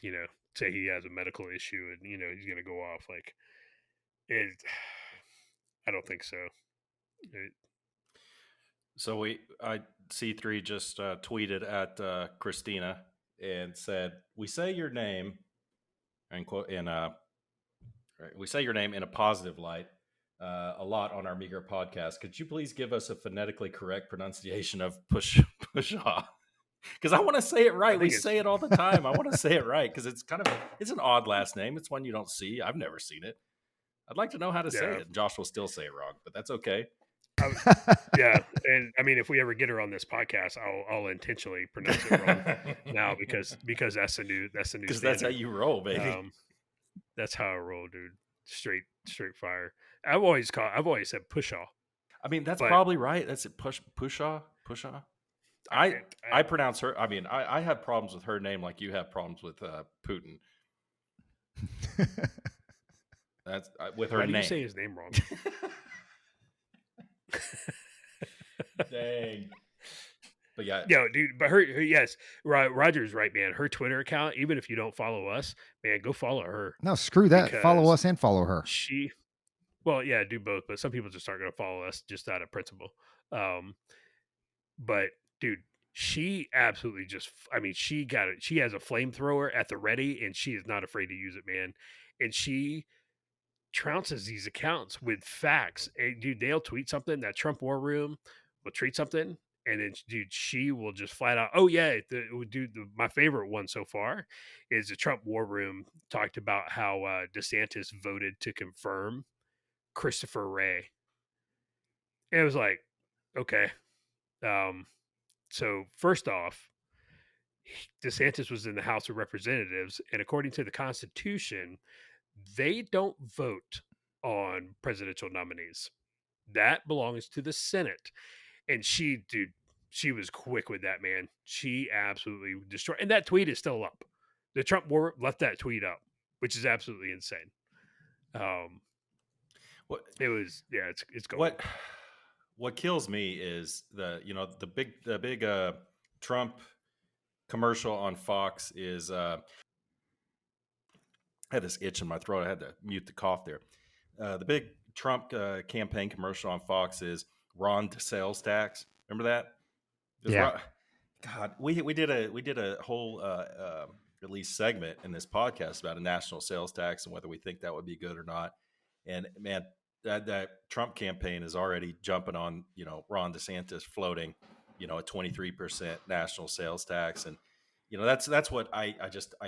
you know, say he has a medical issue and he's gonna go off, like it. I don't think so. It, So C3 just tweeted at Christina and said, "We say your name and quote we say your name in a positive light a lot on our meager podcast. Could you please give us a phonetically correct pronunciation of Pushaw? Because I want to say it I right. We think it's say it all the time. I want to say it right because it's an odd last name. It's one you don't see. I've never seen it. I'd like to know how to say yeah, it. Josh will still say it wrong, but that's okay. yeah, and I mean, if we ever get her on this podcast, I'll intentionally pronounce it wrong now, because that's the new Because standard. that's how you roll, baby. That's how I roll, dude. Straight fire. I've always said Pushaw. I mean, that's But probably right. That's it. Pushaw. I pronounce her. I mean, I have problems with her name like you have problems with Putin. That's with her Why do you name. say his name wrong? Dang. But yeah, Yo, dude, but her yes, Roger's right, man. Her Twitter account, even if you don't follow us, man, go follow her No, screw that. Follow because us and follow her. she. Well, yeah, do both, but some people just aren't going to follow us just out of principle. Um, but dude, she absolutely just. I mean, she got it. She has a flamethrower at the ready, and she is not afraid to use it, man. And she trounces these accounts with facts. And dude, they'll tweet something that Trump War Room will tweet something, and then dude, she will just flat out, oh yeah, my favorite one so far is the Trump War Room talked about how DeSantis voted to confirm Christopher Wray. And it was like, okay, so first off, DeSantis was in the House of Representatives, and according to the Constitution, they don't vote on presidential nominees. That belongs to the Senate. And dude, she was quick with that, man. She absolutely destroyed. And that tweet is still up. The Trump war left that tweet up, which is absolutely insane. what It was, yeah, it's going. what kills me is the big Trump commercial on Fox is I had this itch in my throat. I had to mute the cough there. The big Trump campaign commercial on Fox is Ron to sales tax. Remember that? Yeah. God, we did a whole at least segment in this podcast about a national sales tax and whether we think that would be good or not. And man, that Trump campaign is already jumping on Ron DeSantis floating a 23% national sales tax, and that's what I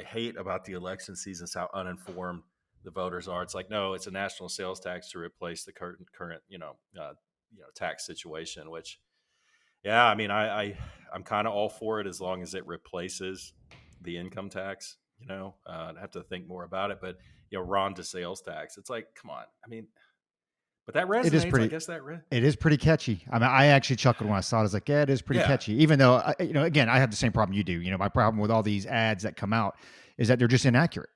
hate about the election season is how uninformed the voters are. It's like, no, it's a national sales tax to replace the current tax situation, which yeah, I mean, I'm kind of all for it as long as it replaces the income tax. I'd have to think more about it, but Ron to sales tax. It's like, come on. I mean, but that It is resonates. I pretty. guess It is pretty catchy. I mean, I actually chuckled when I saw it. I was like, yeah, it is pretty Yeah. catchy. Even though, again, I have the same problem you do. My problem with all these ads that come out is that they're just inaccurate.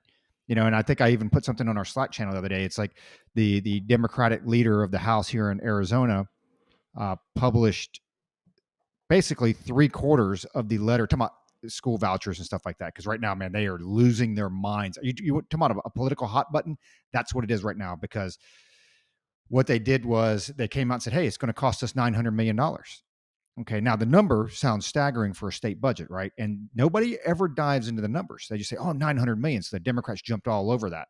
And I think I even put something on our Slack channel the other day. It's like the Democratic leader of the House here in Arizona published basically 3/4 of the letter talking about school vouchers and stuff like that. Because right now, man, they are losing their minds. You talking about a political hot button? That's what it is right now. Because what they did was they came out and said, hey, it's going to cost us $900 million. Okay, now the number sounds staggering for a state budget, right? And nobody ever dives into the numbers. They just say, oh, 900 million. So the Democrats jumped all over that.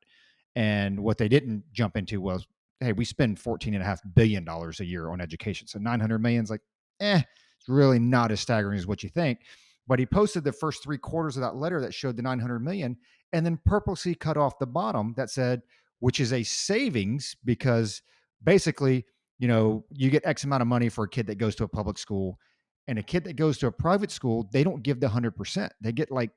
And what they didn't jump into was, hey, we spend $14.5 billion a year on education. So 900 million is like, it's really not as staggering as what you think. But he posted the first 3/4 of that letter that showed the 900 million and then purposely cut off the bottom that said, which is a savings because basically, you get X amount of money for a kid that goes to a public school, and a kid that goes to a private school, they don't give the 100%. They get like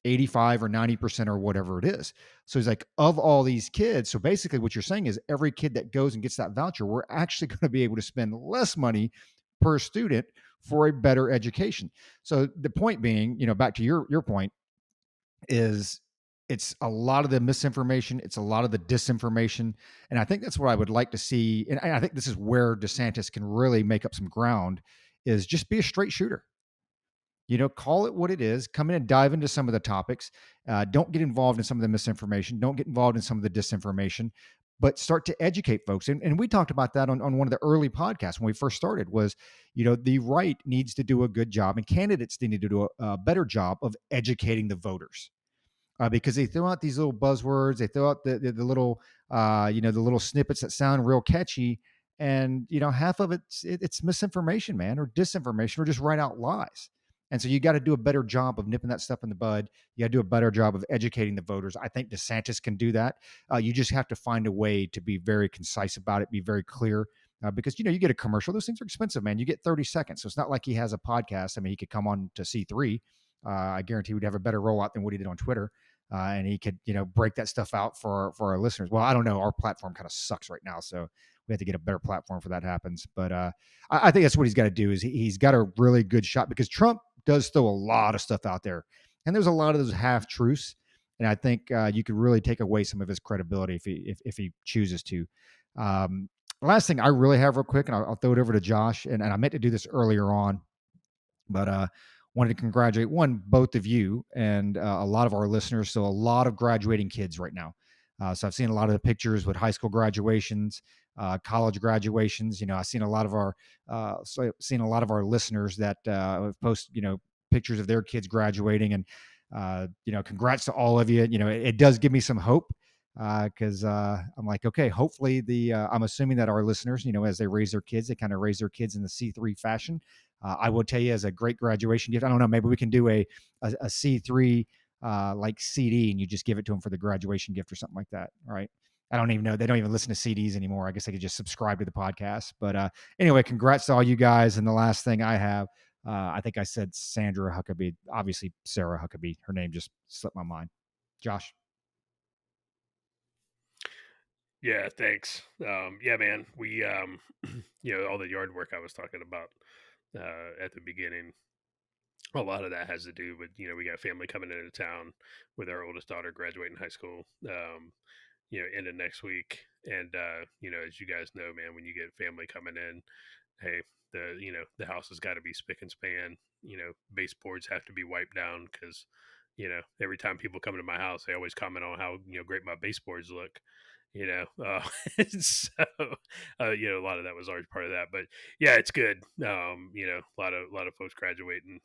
85 or 90% or whatever it is. So he's like, of all these kids, so basically what you're saying is every kid that goes and gets that voucher, we're actually going to be able to spend less money per student for a better education. So the point being, back to your point, is it's a lot of the misinformation, it's a lot of the disinformation, and I think that's what I would like to see. And I think this is where DeSantis can really make up some ground, is just be a straight shooter. Call it what it is. Come in and dive into some of the topics. Don't get involved in some of the misinformation. Don't get involved in some of the disinformation, but start to educate folks. And we talked about that on one of the early podcasts when we first started was, the right needs to do a good job and candidates need to do a better job of educating the voters. Because they throw out these little buzzwords, they throw out the little, the little snippets that sound real catchy, and half of it's misinformation, man, or disinformation, or just right out lies. And so you got to do a better job of nipping that stuff in the bud. You got to do a better job of educating the voters. I think DeSantis can do that. You just have to find a way to be very concise about it, be very clear. Because you get a commercial; those things are expensive, man. You get 30 seconds, so it's not like he has a podcast. I mean, he could come on to C3. I guarantee we'd have a better rollout than what he did on Twitter. And he could, break that stuff out for our listeners. Well, I don't know. Our platform kind of sucks right now, so we have to get a better platform for that happens. But I think that's what he's got to do is he's got a really good shot because Trump does throw a lot of stuff out there, and there's a lot of those half truths. And I think you could really take away some of his credibility if he chooses to. Last thing I really have real quick, and I'll throw it over to Josh. And I meant to do this earlier on, but wanted to congratulate both of you and a lot of our listeners. So a lot of graduating kids right now. So I've seen a lot of the pictures with high school graduations, college graduations. I've seen a lot of our listeners that have posted pictures of their kids graduating, and congrats to all of you. It does give me some hope because I'm like, okay, hopefully I'm assuming that our listeners, as they raise their kids, they kind of raise their kids in the C3 fashion. I will tell you, as a great graduation gift, I don't know, maybe we can do a C3 like CD, and you just give it to them for the graduation gift or something like that. All right. I don't even know. They don't even listen to CDs anymore. I guess they could just subscribe to the podcast. But anyway, congrats to all you guys. And the last thing I have, I think I said Sandra Huckabee, obviously Sarah Huckabee. Her name just slipped my mind. Josh. Yeah, thanks. Yeah, man, we all the yard work I was talking about at the beginning, a lot of that has to do with we got family coming into town with our oldest daughter graduating high school end of next week. And as you guys know, man, when you get family coming in, hey, the house has got to be spick and span. Baseboards have to be wiped down because every time people come into my house, they always comment on how great my baseboards look. So a lot of that was always part of that. But yeah, it's good. A lot of folks graduating.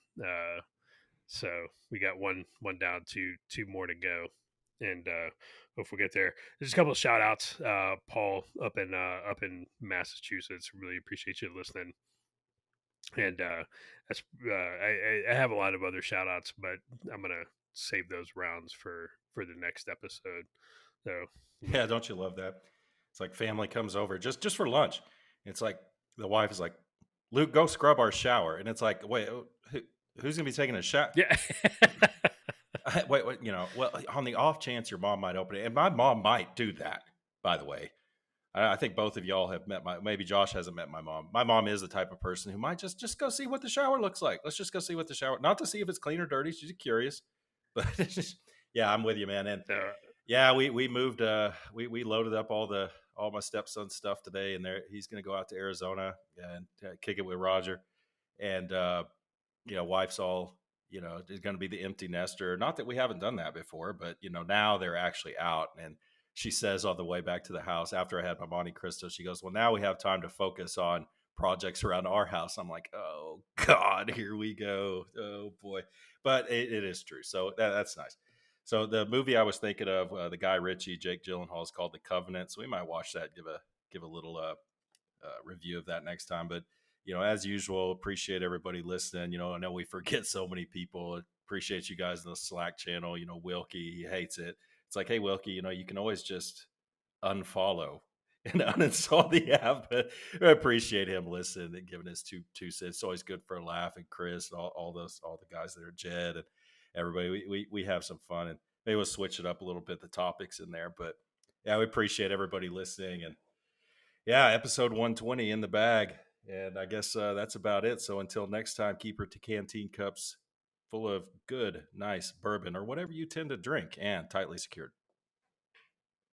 So we got one down, two more to go, and hope we'll get there. There's a couple of shout outs. Paul up in Massachusetts, really appreciate you listening. And that's I have a lot of other shout outs, but I'm gonna save those rounds for the next episode. So Yeah, don't you love that? It's like family comes over just for lunch. It's like the wife is like, Luke, go scrub our shower, and it's like, wait, who's gonna be taking a shower? yeah. Wait, well, on the off chance your mom might open it, and my mom might do that. By the way, I think both of y'all have met maybe Josh hasn't met my mom. My mom is the type of person who might just go see what the shower looks like. Let's just go see what the shower, not to see if it's clean or dirty. She's curious, but yeah, I'm with you, man. And yeah, we moved. We loaded up all my stepson's stuff today, and he's going to go out to Arizona and kick it with Roger. And wife's all is going to be the empty nester. Not that we haven't done that before, but now they're actually out. And she says on the way back to the house after I had my Monte Cristo, she goes, "Well, now we have time to focus on projects around our house." I'm like, "Oh God, here we go. Oh boy," but it is true. So that's nice. So the movie I was thinking of, the Guy Ritchie, Jake Gyllenhaal, is called The Covenant. So we might watch that, give a little review of that next time. But as usual, appreciate everybody listening. I know we forget so many people. Appreciate you guys in the Slack channel. Wilkie, he hates it. It's like, hey, Wilkie, you can always just unfollow and uninstall the app. But I appreciate him listening and giving his two cents. It's always good for a laugh. And Chris and all the guys that are Jed and everybody. We have some fun, and maybe we'll switch it up a little bit, the topics in there. But yeah, we appreciate everybody listening. And yeah, episode 120 in the bag. And I guess that's about it. So until next time, keep your Canteen cups full of good, nice bourbon or whatever you tend to drink and tightly secured.